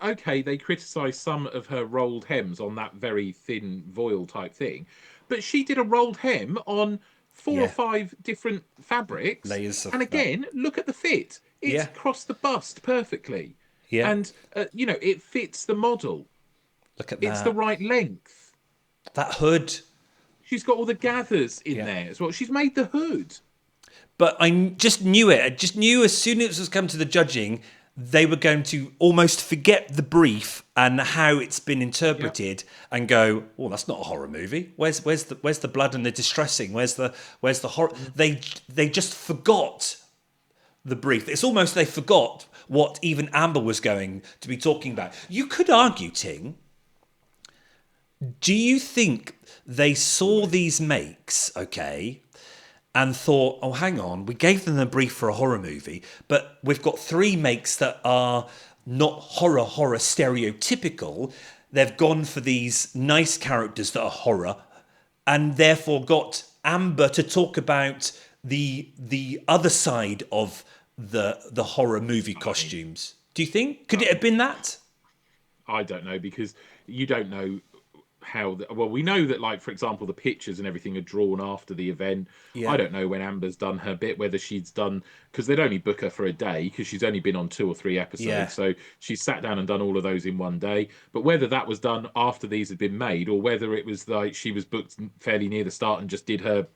Okay, they criticised some of her rolled hems on that very thin voile type thing, but she did a rolled hem on 4 or 5 different fabrics. Layers of and again, look at the fit. It's across the bust perfectly. Yeah. And, it fits the model. Look at that. It's the right length. That hood. She's got all the gathers in there as well. She's made the hood. But I just knew it. I just knew as soon as it was come to the judging, they were going to almost forget the brief and how it's been interpreted and go, "Oh, that's not a horror movie. Where's the blood and the distressing? Where's the horror?" They just forgot the brief. It's almost they forgot what even Amber was going to be talking about. You could argue, Ting. Do you think they saw these makes, and thought, oh, hang on, we gave them a brief for a horror movie, but we've got 3 makes that are not horror stereotypical. They've gone for these nice characters that are horror, and therefore got Amber to talk about the other side of the horror movie costumes. Do you think? Could it have been that? I don't know, because you don't know well, we know that, like, for example, the pictures and everything are drawn after the event. I Yeah. don't know when Amber's done her bit, whether she's done, because they'd only book her for a day because she's only been on 2 or 3 Yeah. episodes. So she sat down and done all of those in one day. But whether that was done after these had been made, or whether it was like she was booked fairly near the start and just did her,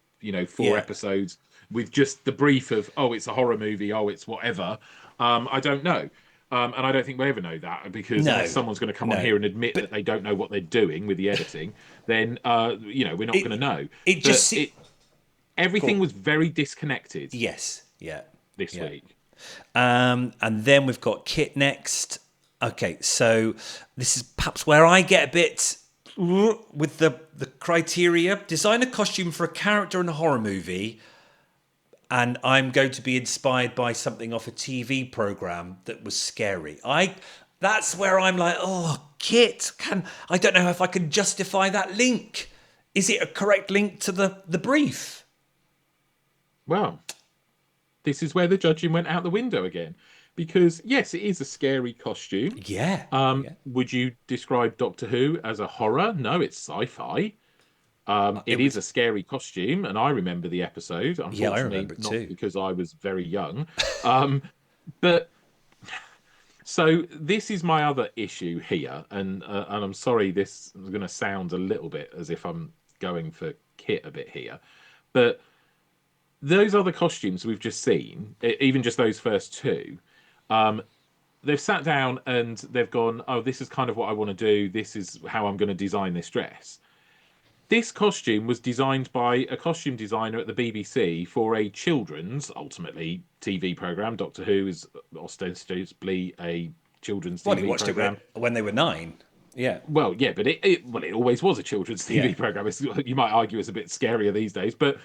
4 episodes with just the brief of, oh, it's a horror movie, oh, it's whatever. I don't know. And I don't think we'll ever know that, because unless No. someone's going to come on No. here and admit that But they don't know what they're doing with the editing, then we're not going to it know. it But just everything go. was very disconnected Yes. Yeah. this Yeah. week. And then we've got Kit next. Okay, so this is perhaps where I get a bit with the criteria. Design a costume for a character in a horror movie, and I'm going to be inspired by something off a TV program that was scary. That's where I'm like, oh, Kit, I don't know if I can justify that link. Is it a correct link to the brief? Well, this is where the judging went out the window again, because yes, it is a scary costume. Yeah. Yeah. Would you describe Doctor Who as a horror? No, it's sci-fi. It It is was. a scary costume, and I remember the episode. Yeah, I Unfortunately, remember it not too. because I was very young. But so this is my other issue here, and I'm sorry, this is going to sound a little bit as if I'm going for Kit a bit here, but those other costumes we've just seen, even just those first two, they've sat down and they've gone, oh, this is kind of what I want to do. This is how I'm going to design this dress. This costume was designed by a costume designer at the BBC for a children's, ultimately, TV program. Doctor Who is ostensibly a children's Well, he TV watched program. it when they were 9. Yeah. Well, yeah, but it always was a children's Yeah. TV program. You might argue it's a bit scarier these days, but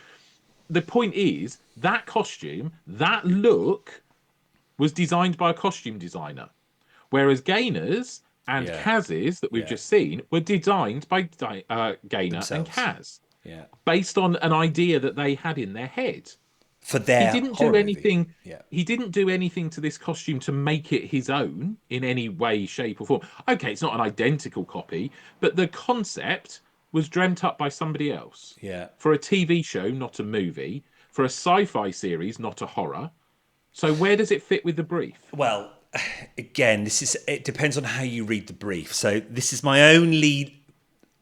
the point is that costume, that look, was designed by a costume designer, whereas Gaynor's and Yeah. Kaz's that we've Yeah. just seen were designed by Gaynor and Themselves. Kaz, Yeah. based on an idea that they had in their head. For He their didn't horror do movie. anything. Yeah. He didn't do anything to this costume to make it his own in any way, shape, or form. Okay, it's not an identical copy, but the concept was dreamt up by somebody else Yeah. for a TV show, not a movie, for a sci-fi series, not a horror. So where does it fit with the brief? Well, again, it depends on how you read the brief. So this is my only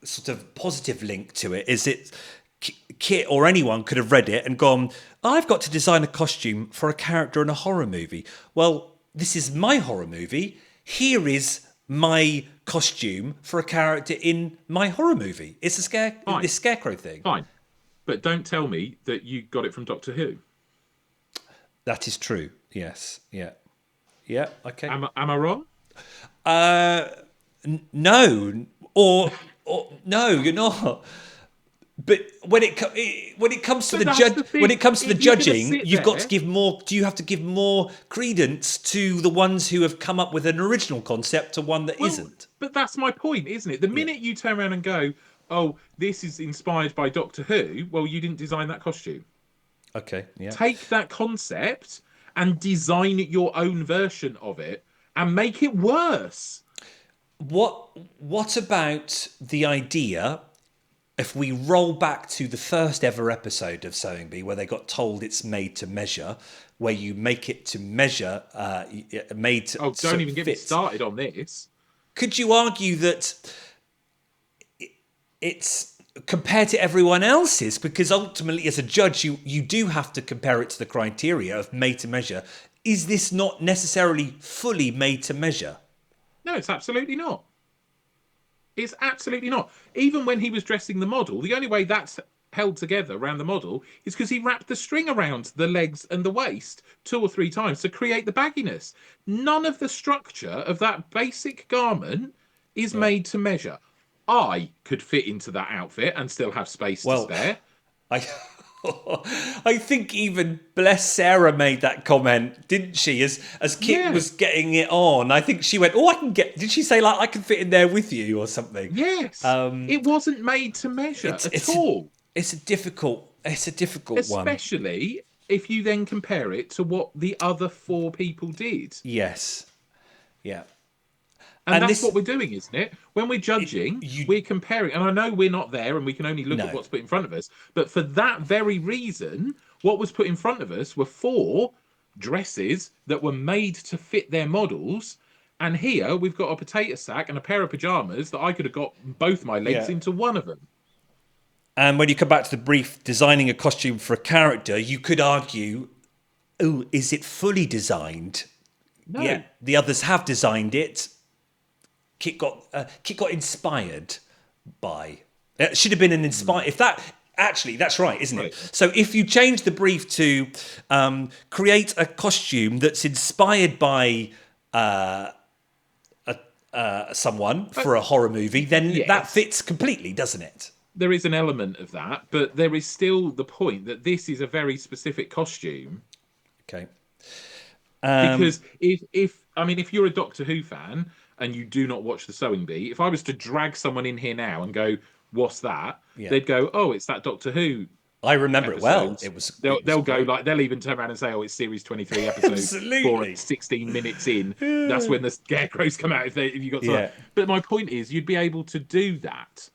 sort of positive link to it. Is it Kit or anyone could have read it and gone, I've got to design a costume for a character in a horror movie. Well, this is my horror movie. Here is my costume for a character in my horror movie. It's Fine. this scarecrow thing. Fine. But don't tell me that you got it from Doctor Who. That is true. Yes. Yeah. Yeah. Okay. Am I wrong? No, or no, you're not. But when it comes to But the that's the thing. when it comes to the If you're gonna judging, sit you've got there- to give more. Do you have to give more credence to the ones who have come up with an original concept to one that Well, not? but that's my point, isn't it? The minute you turn around and go, oh, this is inspired by Doctor Who, well, you didn't design that costume. Okay. Yeah. Take that concept and design your own version of it and make it worse. What about the idea? If we roll back to the first ever episode of Sewing Bee, where they got told it's made to measure, where you make it to measure, made to. Oh, so don't it even get me fits. started on this. Could you argue that it's compared to everyone else's? Because ultimately, as a judge, you do have to compare it to the criteria of made to measure. Is this not necessarily fully made to measure? No, it's absolutely not. It's absolutely not. Even when he was dressing the model, the only way that's held together around the model is because he wrapped the string around the legs and the waist 2 or 3 times to create the bagginess. None of the structure of that basic garment is made to measure. I could fit into that outfit and still have space to spare. I I think even Bless Sarah made that comment, didn't she? As Kit was getting it on, I think she went, "Oh, I can get." Did she say like I can fit in there with you or something? Yes. It wasn't made to measure at all. It's a difficult one, especially if you then compare it to what the other 4 people did. Yes. Yeah. And that's what we're doing, isn't it? When we're judging, you we're comparing. And I know we're not there and we can only look at no. what's put in front of us. But for that very reason, what was put in front of us were 4 dresses that were made to fit their models. And here we've got a potato sack and a pair of pajamas that I could have got both my legs Yeah. into one of them. And when you come back to the brief, designing a costume for a character, you could argue, oh, is it fully designed? No. Yeah, the others have designed it. Kit got inspired by. It should have been an inspired. If that actually, that's right, isn't it? So if you change the brief to create a costume that's inspired by someone for a horror movie, then that fits completely, doesn't it? There is an element of that, but there is still the point that this is a very specific costume. Okay. Because if you're a Doctor Who fan and you do not watch the Sewing Bee, if I was to drag someone in here now and go, "What's that?" They'd go, "Oh, it's that Doctor Who." I remember episode. It well. They'll go like they'll even turn around and say, "Oh, it's series 23, episode 4, 16 minutes in." That's when the scarecrows come out. If you got to. But my point is, you'd be able to do that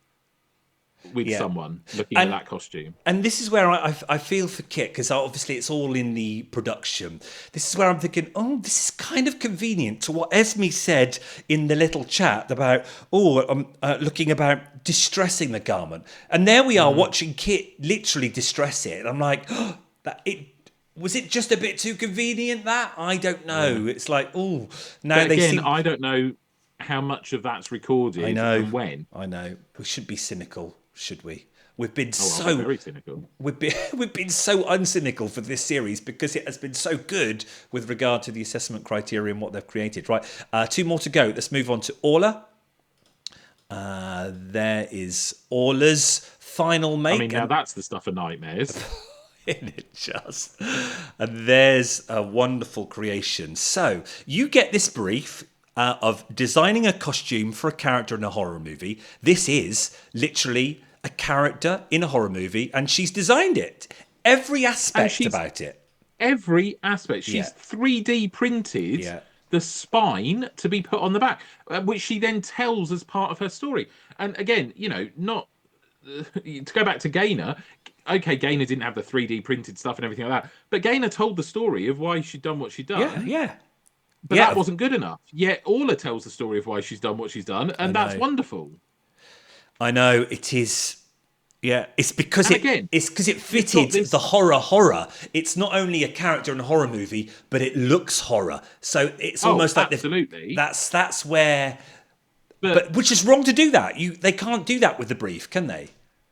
with someone looking at that costume. And this is where I feel for Kit, because obviously it's all in the production. This is where I'm thinking, oh, this is kind of convenient to what Esme said in the little chat about, looking about distressing the garment. And there we are watching Kit literally distress it. And I'm like, was it just a bit too convenient that? I don't know. It's like, I don't know how much of that's recorded and when. I know. We should be cynical, should we? We've been very cynical. We've been so uncynical for this series because it has been so good with regard to the assessment criteria and what they've created. Right, 2 more to go. Let's move on to Orla. There is Orla's final make. I mean, now that's the stuff of nightmares. Isn't it just? And there's a wonderful creation. So you get this brief of designing a costume for a character in a horror movie. This is literally a character in a horror movie, and she's designed it. Every aspect about it. Every aspect. She's 3D printed the spine to be put on the back, which she then tells as part of her story. And again, not to go back to Gaynor. Okay, Gaynor didn't have the 3D printed stuff and everything like that, but Gaynor told the story of why she'd done what she'd done. But that wasn't good enough. Yet Orla tells the story of why she's done what she's done, and that's wonderful. I know it is. Yeah, it's because it fitted the horror. It's not only a character in a horror movie, but it looks horror. So it's almost like that's where. But which is wrong to do that. They can't do that with the brief, can they?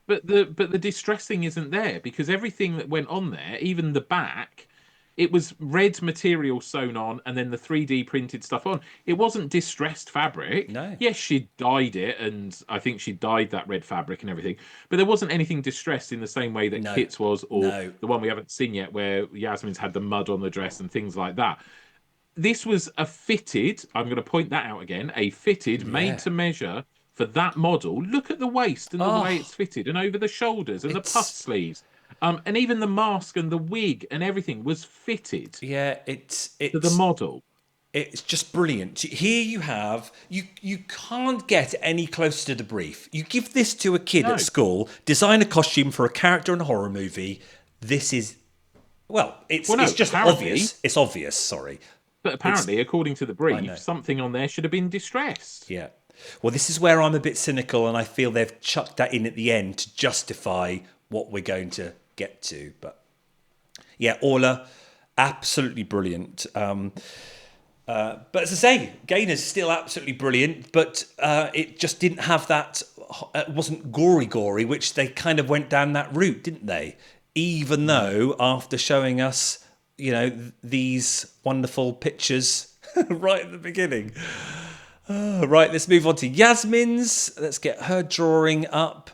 But the distressing isn't there, because everything that went on there, even the back. It was red material sewn on and then the 3D printed stuff on. It wasn't distressed fabric. No. Yes, she dyed it, and I think she dyed that red fabric and everything. But there wasn't anything distressed in the same way that Kit's was, or the one we haven't seen yet where Yasmin's had the mud on the dress and things like that. This was a fitted, I'm going to point that out again, a fitted, made to measure for that model. Look at the waist and the way it's fitted, and over the shoulders and the puff sleeves. And even the mask and the wig and everything was fitted. Yeah, it's to the model. It's just brilliant. Here you have you can't get any closer to the brief. You give this to a kid at school, design a costume for a character in a horror movie. This is it's just obvious. It's obvious. Sorry, but apparently, according to the brief, something on there should have been distressed. Yeah. Well, this is where I'm a bit cynical, and I feel they've chucked that in at the end to justify what we're going to get to. But yeah, Orla, absolutely brilliant. But as I say, Gaynor's still absolutely brilliant, but it just didn't have that. It wasn't gory, which they kind of went down that route, didn't they? Even though after showing us, these wonderful pictures right at the beginning. Right, let's move on to Yasmin's. Let's get her drawing up.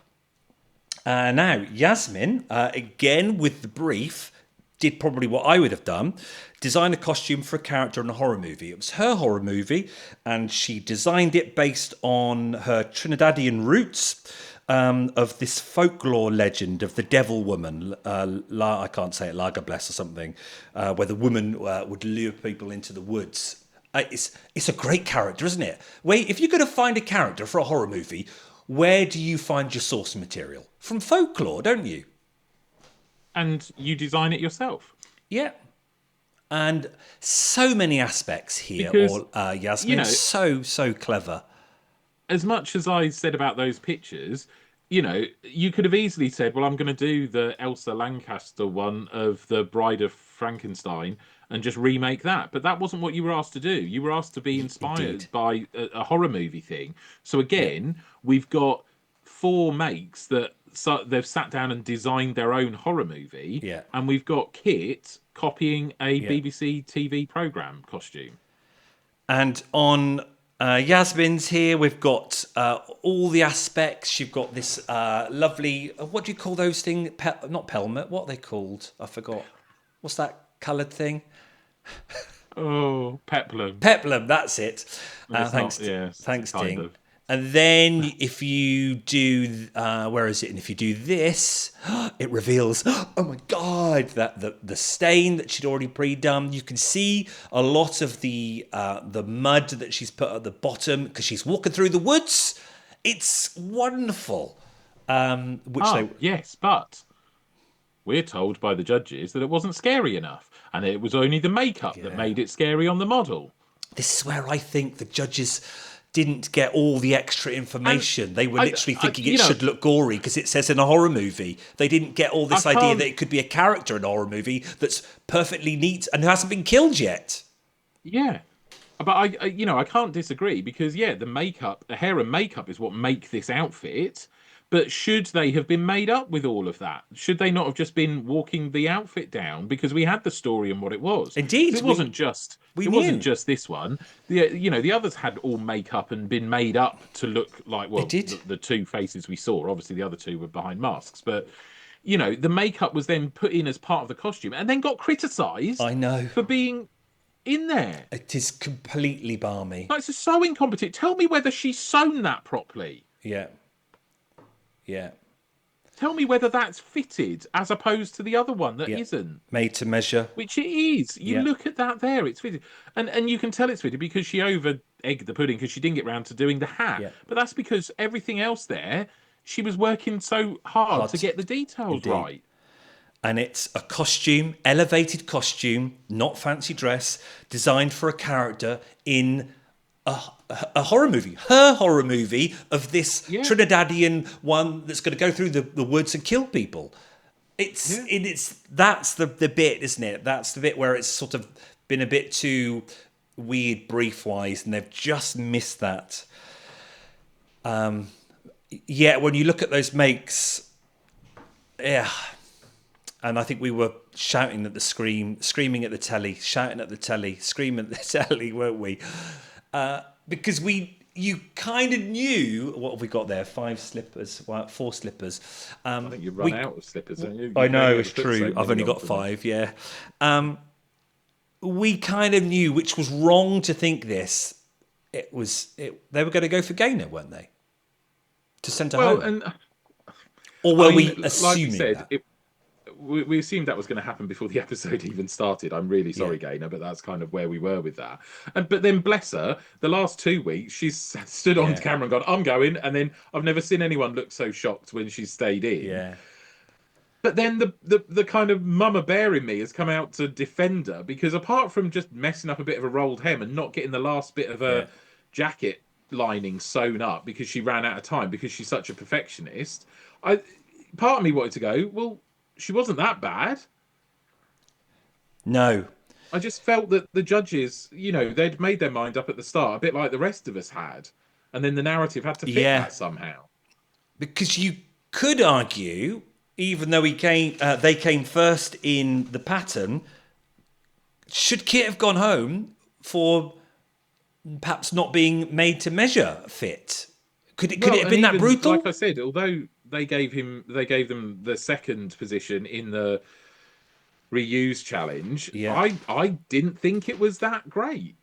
Now, Yasmin, again with the brief, did probably what I would have done. Design a costume for a character in a horror movie. It was her horror movie, and she designed it based on her Trinidadian roots of this folklore legend of the devil woman. I can't say it, Lagerbless or something, where the woman would lure people into the woods It's a great character, isn't it? Wait, if you're going to find a character for a horror movie, where do you find your source material? From folklore, don't you? And you design it yourself. Yeah. And so many aspects here, Because, or you Yasmin, know, so clever. as much as I said about those pictures, you could have easily said, well, I'm going to do the Elsa Lancaster one of the Bride of Frankenstein and just remake that. But that wasn't what you were asked to do. You were asked to be Indeed. inspired by a horror movie thing. So Yeah. again, we've got four makes that they've sat down and designed their own horror movie. Yeah. And we've got Kit copying a Yeah. BBC TV programme costume. And on Yasmin's here, we've got all the aspects. You've got this lovely, what do you call those things? Not pelmet, what are they called? I forgot. What's that coloured thing? Oh, peplum. Peplum, that's it. It's Thanks, not, yes, thanks, kind Dean. of. And then if you do, where is it? And if you do this, it reveals, oh my God, that the stain that she'd already pre-done. You can see a lot of the mud that she's put at the bottom because she's walking through the woods. It's wonderful. Yes, but we're told by the judges that it wasn't scary enough, and it was only the makeup that made it scary on the model. This is where I think the judges didn't get all the extra information. They were literally thinking it should look gory because it says in a horror movie. They didn't get all this idea that it could be a character in a horror movie that's perfectly neat and who hasn't been killed yet. Yeah, but I can't disagree because the makeup, the hair and makeup is what make this outfit. But should they have been made up with all of that? Should they not have just been walking the outfit down because we had the story and what it was? Indeed, it wasn't just wasn't just this one. The others had all makeup and been made up to look like the two faces we saw. Obviously, the other two were behind masks, but the makeup was then put in as part of the costume and then got criticised. I know for being in there. It is completely balmy. Like, it's so incompetent. Tell me whether she's sewn that properly. Yeah. Yeah. Tell me whether that's fitted as opposed to the other one that isn't. Made to measure. Which it is. You look at that there, it's fitted. And you can tell it's fitted because she over-egged the pudding because she didn't get round to doing the hat. Yeah. But that's because everything else there, she was working so hard to get the details right. And it's a costume, elevated costume, not fancy dress, designed for a character in a horror movie, her horror movie of this Trinidadian one that's going to go through the woods and kill people. That's the bit, isn't it? That's the bit where it's sort of been a bit too weird brief wise, and they've just missed that. When you look at those makes, and I think we were shouting at the screaming at the telly, shouting at the telly, screaming at the telly, weren't we? Because you kind of knew, what have we got there? 5 slippers, 4 slippers. I think you run out of slippers, don't you? I know, it's true. I've only got 5, yeah. We kind of knew, which was wrong to think this. They were going to go for Gaynor, weren't they? To send her home. Or were we assuming that? We assumed that was going to happen before the episode even started. I'm really sorry, Gaynor, but that's kind of where we were with that. But then, bless her, the last 2 weeks, she's stood on camera and gone, I'm going. And then I've never seen anyone look so shocked when she's stayed in. Yeah. But then the kind of mama bear in me has come out to defend her because apart from just messing up a bit of a rolled hem and not getting the last bit of a jacket lining sewn up because she ran out of time because she's such a perfectionist, part of me wanted to go, well, she wasn't that bad. No. I just felt that the judges, they'd made their mind up at the start, a bit like the rest of us had. And then the narrative had to fit that somehow. Because you could argue, even though they came first in the pattern, should Kit have gone home for perhaps not being made to measure fit? Could it have been that brutal? Like I said, although they gave them the second position in the reuse challenge, I didn't think it was that great.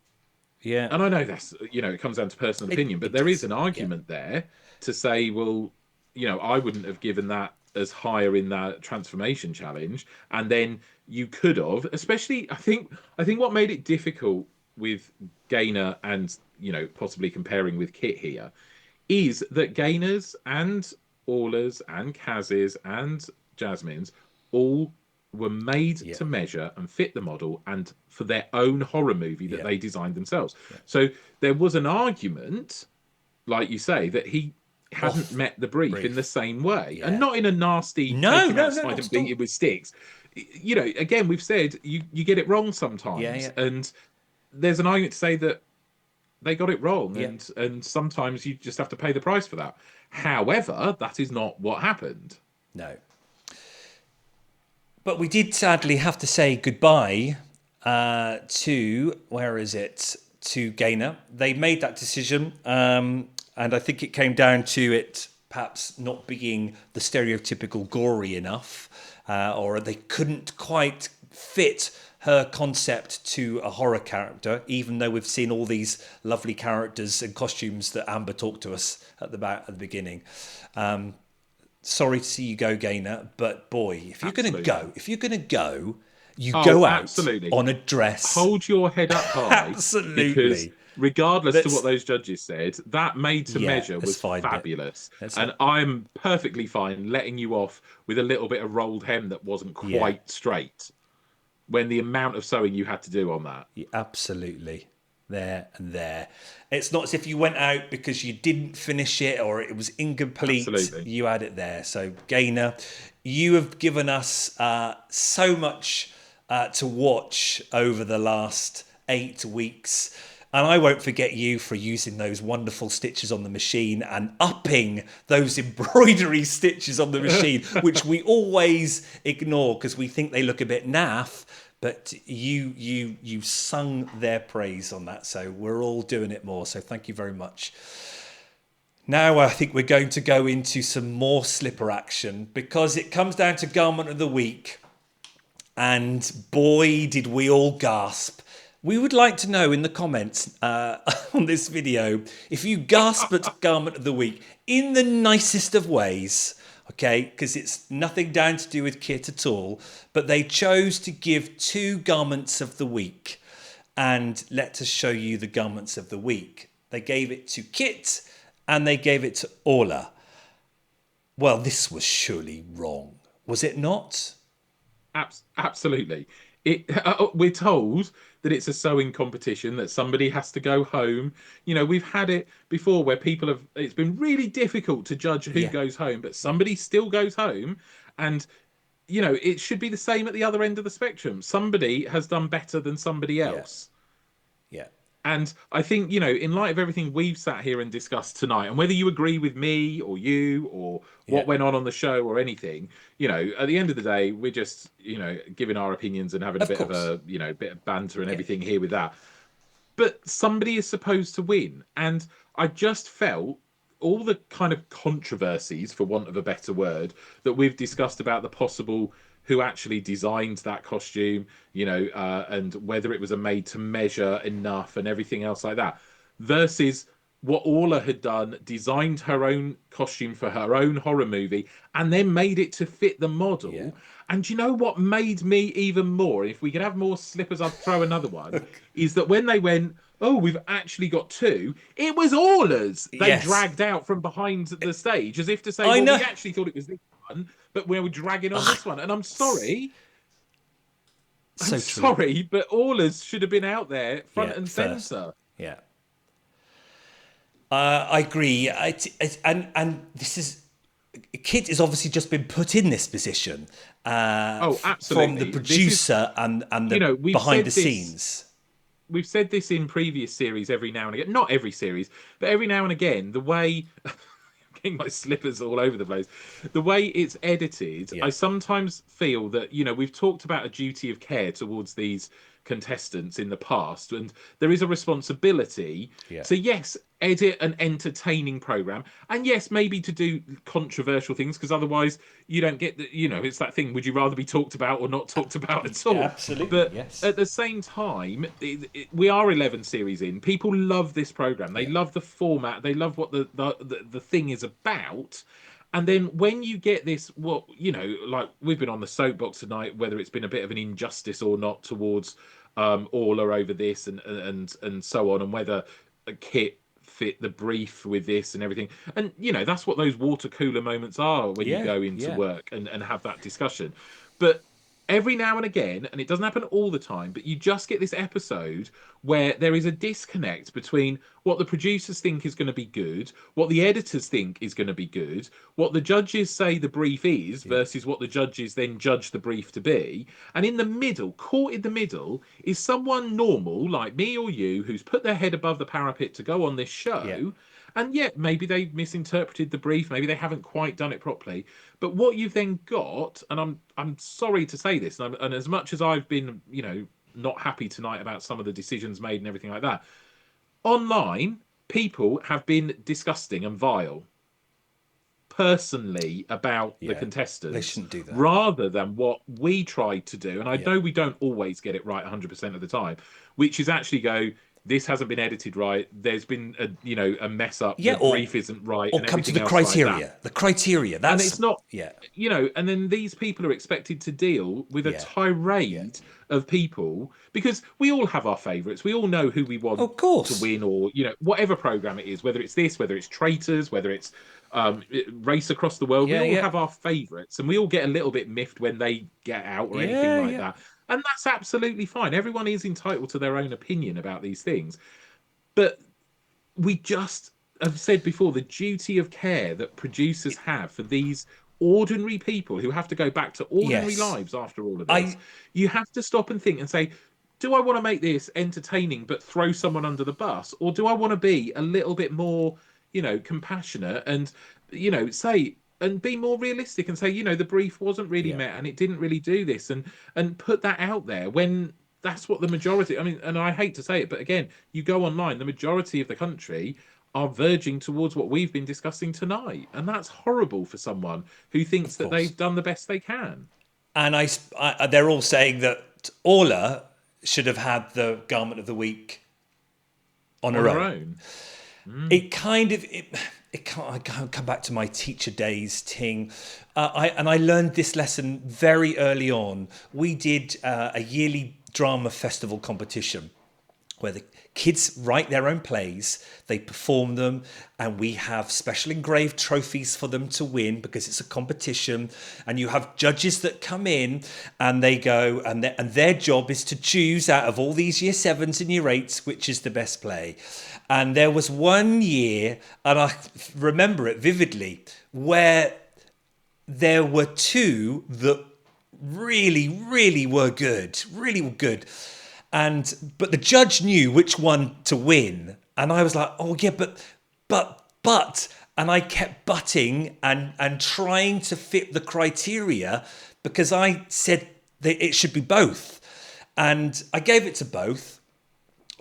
Yeah. And I know that's, it comes down to personal opinion, but there is an argument there to say, well, I wouldn't have given that as higher in that transformation challenge. And then you could have, especially, I think what made it difficult with Gainer and possibly comparing with Kit here is that Gainers and Aulers and Kaz's and Jasmine's all were made Yeah. to measure and fit the model and for their own horror movie that Yeah. they designed themselves. Yeah. So there was an argument, like you say, that he hadn't Off met the brief in the brief. same way, and Yeah. not in a nasty No, take him no, no, outside not and at beat all. him with sticks. Again, we've said you get it wrong Yeah. sometimes, Yeah. and there's an argument to say that they got it wrong, Yeah. and sometimes you just have to pay the price for that. However, that is not what happened. No. But we did sadly have to say goodbye to, where is it? To Gainer. They made that decision, and I think it came down to it perhaps not being the stereotypical gory enough, or they couldn't quite fit her concept to a horror character, even though we've seen all these lovely characters and costumes that Amber talked to us at the beginning. Sorry to see you go, Gainer, but boy, if you're going to Absolutely. go, you Oh, go out absolutely. on a dress. Hold your head up high, because Absolutely. regardless to what Let's, those judges said, that made to yeah, measure let's was find it. fabulous. Let's, And I'm perfectly fine letting you off with a little bit of rolled hem that wasn't yeah, quite straight when the amount of sewing you had to do on that. absolutely. There and there. It's not as if you went out because you didn't finish it or it was incomplete. Absolutely. You had it there. So, Gainer, you have given us so much to watch over the last 8 weeks. And I won't forget you for using those wonderful stitches on the machine and upping those embroidery stitches on the machine, which we always ignore because we think they look a bit naff. But you sung their praise on that, so we're all doing it more. So thank you very much. Now I think we're going to go into some more slipper action because it comes down to garment of the week. And boy, did we all gasp. We would like to know in the comments on this video if you gasp at garment of the week in the nicest of ways, okay? Because it's nothing down to do with Kit at all. But they chose to give 2 garments of the week. And let us show you the garments of the week. They gave it to Kit and they gave it to Orla. Well, this was surely wrong, was it not? Absolutely. We're told that it's a sewing competition, that somebody has to go home. We've had it before where people have, it's been really difficult to judge who Yeah. goes home, but somebody still goes home. And, it should be the same at the other end of the spectrum. Somebody has done better than somebody Yeah. else. Yeah. And I think, in light of everything we've sat here and discussed tonight, and whether you agree with me or you or Yeah. what went on the show or anything, at the end of the day, we're just, giving our opinions and having a Of bit of course. a, bit of banter and Yeah. everything here with that. But somebody is supposed to win. And I just felt all the kind of controversies, for want of a better word, that we've discussed about the possible who actually designed that costume, and whether it was a made to measure enough and everything else like that, versus what Orla had done, designed her own costume for her own horror movie, and then made it to fit the model. Yeah. And you know what made me even more, if we could have more slippers, I'd throw another one, is that when they went, oh, we've actually got 2, it was Orla's they Yes. dragged out from behind the stage, as if to say, I well, know. we actually thought it was this one, but we were dragging on this one. And I'm sorry. So I'm true. sorry, but Orla's should have been out there front Yeah, and first. centre. Yeah. I agree. And this is, Kit has obviously just been put in this position Oh, from absolutely. the producer and the We've behind said the this, scenes. we've said this in previous series every now and again. Not every series, but every now and again, the way getting my slippers all over the place. The way it's edited, Yeah. I sometimes feel that, we've talked about a duty of care towards these contestants in the past, and there is a responsibility Yeah. to, yes, edit an entertaining program, and yes, maybe to do controversial things, because otherwise you don't get the, it's that thing, would you rather be talked about or not talked about at all? Absolutely, But yes. at the same time, we are 11 series in. People love this program. They Yeah. love the format. They love what the thing is about. And then when you get this, like we've been on the soapbox tonight, whether it's been a bit of an injustice or not towards all are over this and so on, and whether a kit fit the brief with this and everything. And that's what those water cooler moments are when you Yeah, go into yeah, work and have that discussion. But every now and again, and it doesn't happen all the time, but you just get this episode where there is a disconnect between what the producers think is going to be good, what the editors think is going to be good, what the judges say the brief is yeah, versus what the judges then judge the brief to be. And in the middle, caught in the middle, is someone normal like me or you who's put their head above the parapet to go on this yeah. show. And yet, maybe they misinterpreted the brief, maybe they haven't quite done it properly. But what you've then got, and I'm sorry to say this, and as much as I've been, not happy tonight about some of the decisions made and everything like that, online people have been disgusting and vile personally about the Yeah. They contestants shouldn't do that. rather than what we tried to do. And I Yeah. know we don't always get it right 100% of the time, which is actually go, this hasn't been edited right. There's been a mess up. Yeah, The brief isn't right or and come to everything the else like that. criteria. The criteria. And That's it's not, yeah, and then these people are expected to deal with a yeah, yeah. tirade of people because we all have our favourites. We all know who we want Of to course. win, or whatever program it is, whether it's this, whether it's Traitors, whether it's Race Across the World. We Yeah, all yeah, have our favourites, and we all get a little bit miffed when they get out or anything yeah, like yeah. that. And that's absolutely fine. Everyone is entitled to their own opinion about these things, but we just have said before the duty of care that producers have for these ordinary people who have to go back to ordinary Yes. lives after all of this. I You have to stop and think and say, do I want to make this entertaining but throw someone under the bus? Or do I want to be a little bit more, compassionate and, say, and be more realistic and say, the brief wasn't really yeah, met and it didn't really do this and put that out there when that's what the majority, I mean, and I hate to say it, but again, you go online, the majority of the country are verging towards what we've been discussing tonight. And that's horrible for someone who thinks of that course. they've done the best they can And they're all saying that Orla should have had the garment of the week on on her her own. own. It kind of it can't, I can't come back to my teacher days ting. I learned this lesson very early on. We did a yearly drama festival competition where the kids write their own plays, they perform them, and we have special engraved trophies for them to win because it's a competition. And you have judges that come in and they go, and their job is to choose out of all these year sevens and year eights which is the best play. And there was one year, and I remember it vividly, where there were two that really were good, really were good. But the judge knew which one to win, and I was like, oh yeah, but, and I kept butting and trying to fit the criteria because I said that it should be both, and I gave it to both.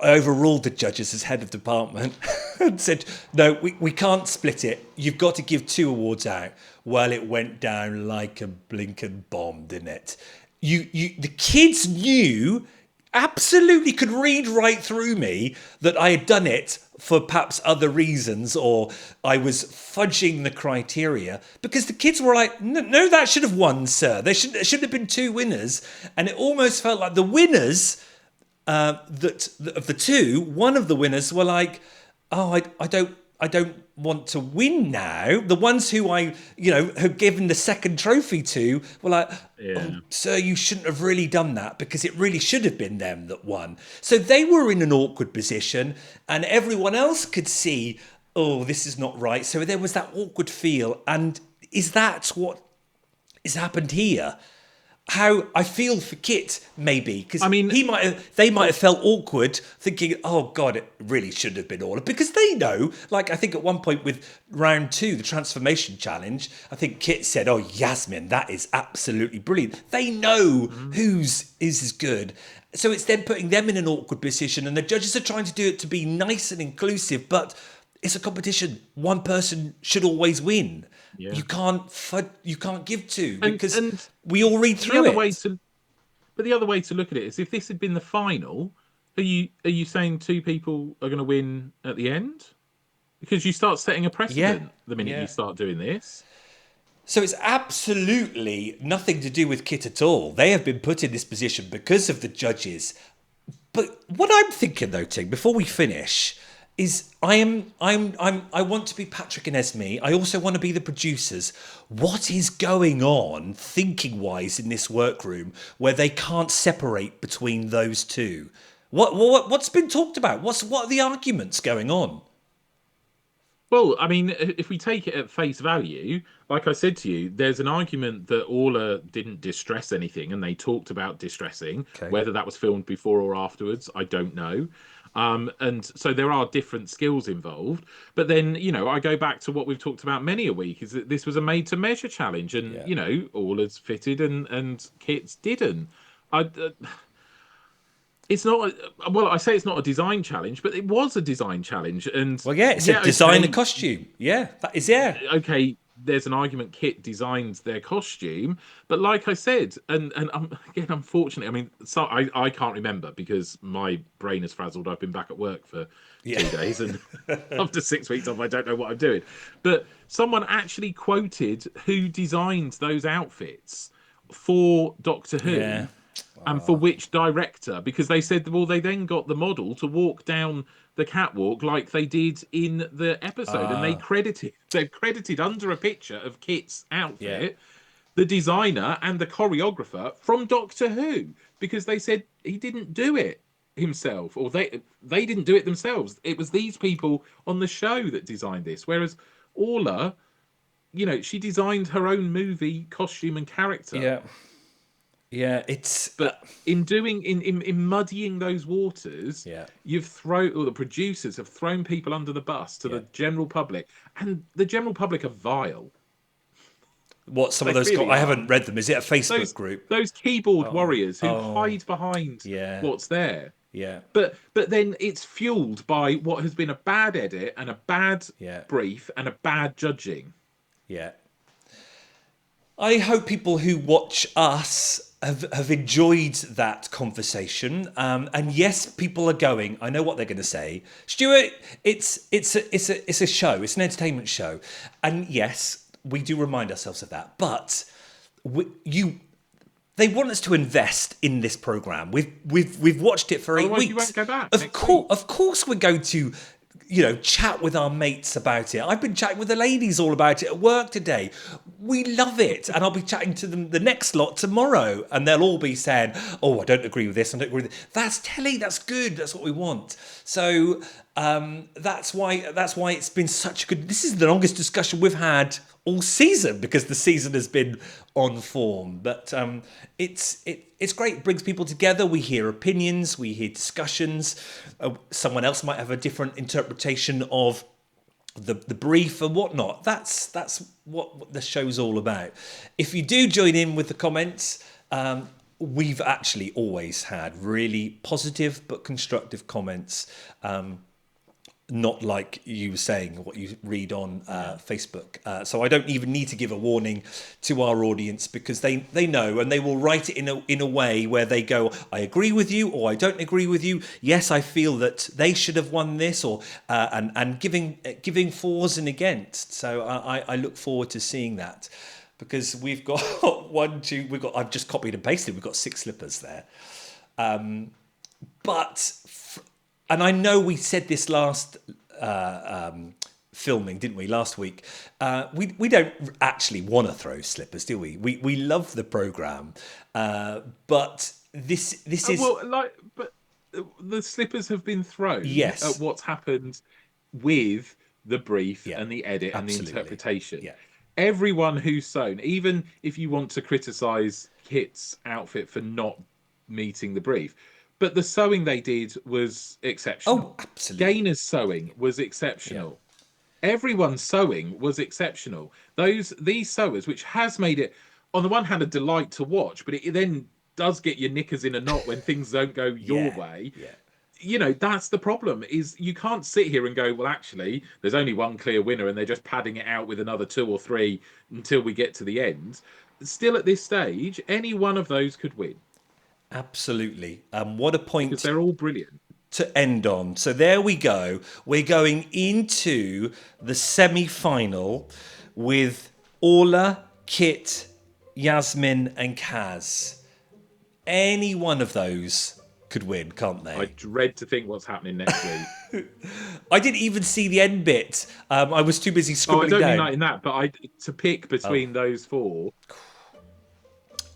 I overruled the judges as head of department and said, no, we can't split it. You've got to give two awards out. Well, it went down like a blinking bomb, didn't it? The kids knew, absolutely could read right through me that I had done it for perhaps other reasons, or I was fudging the criteria, because the kids were like, no, that should have won, sir. There should have been two winners. And it almost felt like the winners that of the two, one of the winners were like, oh, I don't want to win now. The ones who I have given the second trophy to were like, oh, Yeah. sir, you shouldn't have really done that because it really should have been them that won. So they were in an awkward position, and everyone else could see, oh, this is not right. So there was that awkward feel. And is that what has happened here? How I feel for Kit, maybe, because I mean, they might have felt awkward, thinking, "Oh God, it really should have been Orla," because they know. Like I think at one point with round 2, the transformation challenge, I think Kit said, "Oh, Yasmin, that is absolutely brilliant." They know whose is as good, so it's then putting them in an awkward position, and the judges are trying to do it to be nice and inclusive, but it's a competition. One person should always win. yeah. You can't give two And because and we all read the through other way it. to, but the other way to look at it is if this had been the final, are you saying two people are going to win at the end? Because you start setting a Yeah, precedent the minute yeah. you start doing this. So it's absolutely nothing to do with Kit at all. They have been put in this position because of the judges But what I'm thinking though, Tim, before we finish, is I want to be Patrick and Esme. I also want to be the producers. What is going on thinking wise in this workroom where they can't separate between those two? What's been talked about? What are the arguments going on? Well, I mean, if we take it at face value, like I said to you, there's an argument that Orla didn't distress anything, and they talked about distressing. Okay. Whether that was filmed before or afterwards, I don't know. And so there are different skills involved. But then, I go back to what we've talked about many a week, is that this was a made to measure challenge, and Yeah. Orla's fitted and Kit's didn't. I, it's not well, I say it's not a design challenge, but it was a design challenge. And Well, yeah, it's a design a costume. Yeah, that is, yeah. okay, there's an argument Kit designed their costume, but like I said, and again, unfortunately, I mean, so I can't remember because my brain is frazzled. I've been back at work for 2 days, and after 6 weeks off, I don't know what I'm doing. But someone actually quoted who designed those outfits for Doctor Who. Yeah. And for which director? Because they said, well, they then got the model to walk down the catwalk like they did in the episode, and they've credited under a picture of Kit's outfit the designer and the choreographer from Doctor Who, because they said he didn't do it himself, or they didn't do it themselves. It was these people on the show that designed this. Whereas Orla, she designed her own movie costume and character. Yeah. Yeah, but in muddying those waters, the producers have thrown people under the bus to the general public, and the general public are vile. What some of those? Really I haven't read them. Is it a Facebook group? Those keyboard warriors who hide behind what's there. Yeah. But then it's fueled by what has been a bad edit and a bad brief and a bad judging. Yeah. I hope people who watch us have enjoyed that conversation. And yes, people are going. I know what they're going to say, Stuart. It's a show. It's an entertainment show, and yes, we do remind ourselves of that. But they want us to invest in this program. We've watched it for 8 weeks. You won't go back. Of course, we're going to. Chat with our mates about it. I've been chatting with the ladies all about it at work today. We love it. And I'll be chatting to them the next lot tomorrow. And they'll all be saying, oh, I don't agree with this. I don't agree with this. That's telly. That's good. That's what we want. So that's why it's been such a good... This is the longest discussion we've had all season, because the season has been on form. But it's great. It brings people together. We hear opinions. We hear discussions. Someone else might have a different interpretation of the brief and whatnot. That's what the show's all about. If you do join in with the comments, we've actually always had really positive but constructive comments. Not like you were saying, what you read on Facebook. So I don't even need to give a warning to our audience, because they know, and they will write it in a way where they go, I agree with you, or I don't agree with you. Yes, I feel that they should have won this, or and giving fors and against. So I look forward to seeing that, because we've got I've just copied and pasted. We've got 6 slippers there, but. And I know we said this last filming, didn't we, last week? We don't actually want to throw slippers, do we? We love the programme, but this is... but the slippers have been thrown at what's happened with the brief and the edit and the interpretation. Yeah. Everyone who's sewn, even if you want to criticise Kit's outfit for not meeting the brief... But the sewing they did was exceptional. Oh, absolutely. Gaina's sewing was exceptional. Yeah. Everyone's sewing was exceptional. These sewers, which has made it, on the one hand, a delight to watch, but it then does get your knickers in a knot when things don't go your way. Yeah. That's the problem, is you can't sit here and go, well, actually, there's only one clear winner and they're just padding it out with another 2 or 3 until we get to the end. Still, at this stage, any one of those could win. Absolutely. What a point. Because they're all brilliant. To end on. So there we go. We're going into the semi-final with Orla, Kit, Yasmin and Kaz. Any one of those could win, can't they? I dread to think what's happening next week. I didn't even see the end bit. I was too busy Oh, I scribbling don't mean down. like in that, but to pick between those four,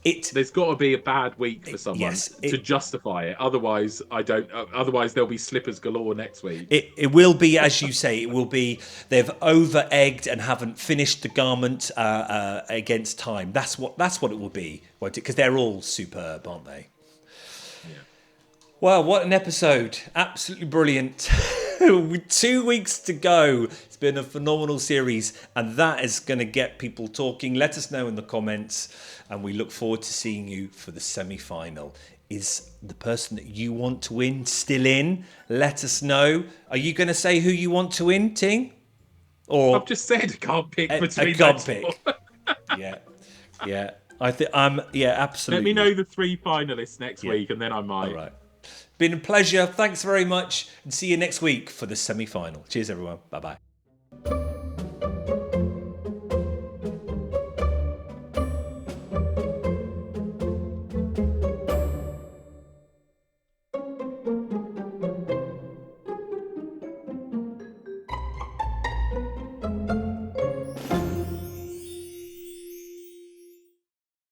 It there's got to be a bad week for someone yes, to justify it. Otherwise, I don't. Otherwise, there'll be slippers galore next week. it will be, as you say, it will be they've over egged and haven't finished the garment against time. That's what it will be, won't it? Because they're all superb, aren't they? Yeah. Wow, what an episode. Absolutely brilliant. With 2 weeks to go. It's been a phenomenal series, and that is going to get people talking. Let us know in the comments, and we look forward to seeing you for the semi-final. Is the person that you want to win still in? Let us know. Are you going to say who you want to win, Ting? Or I've just said I can't pick between I can't those pick. four. Yeah. I think absolutely. Let me know the three finalists next week, and then I might. All right. Been a pleasure. Thanks very much, and see you next week for the semi-final. Cheers, everyone. Bye-bye.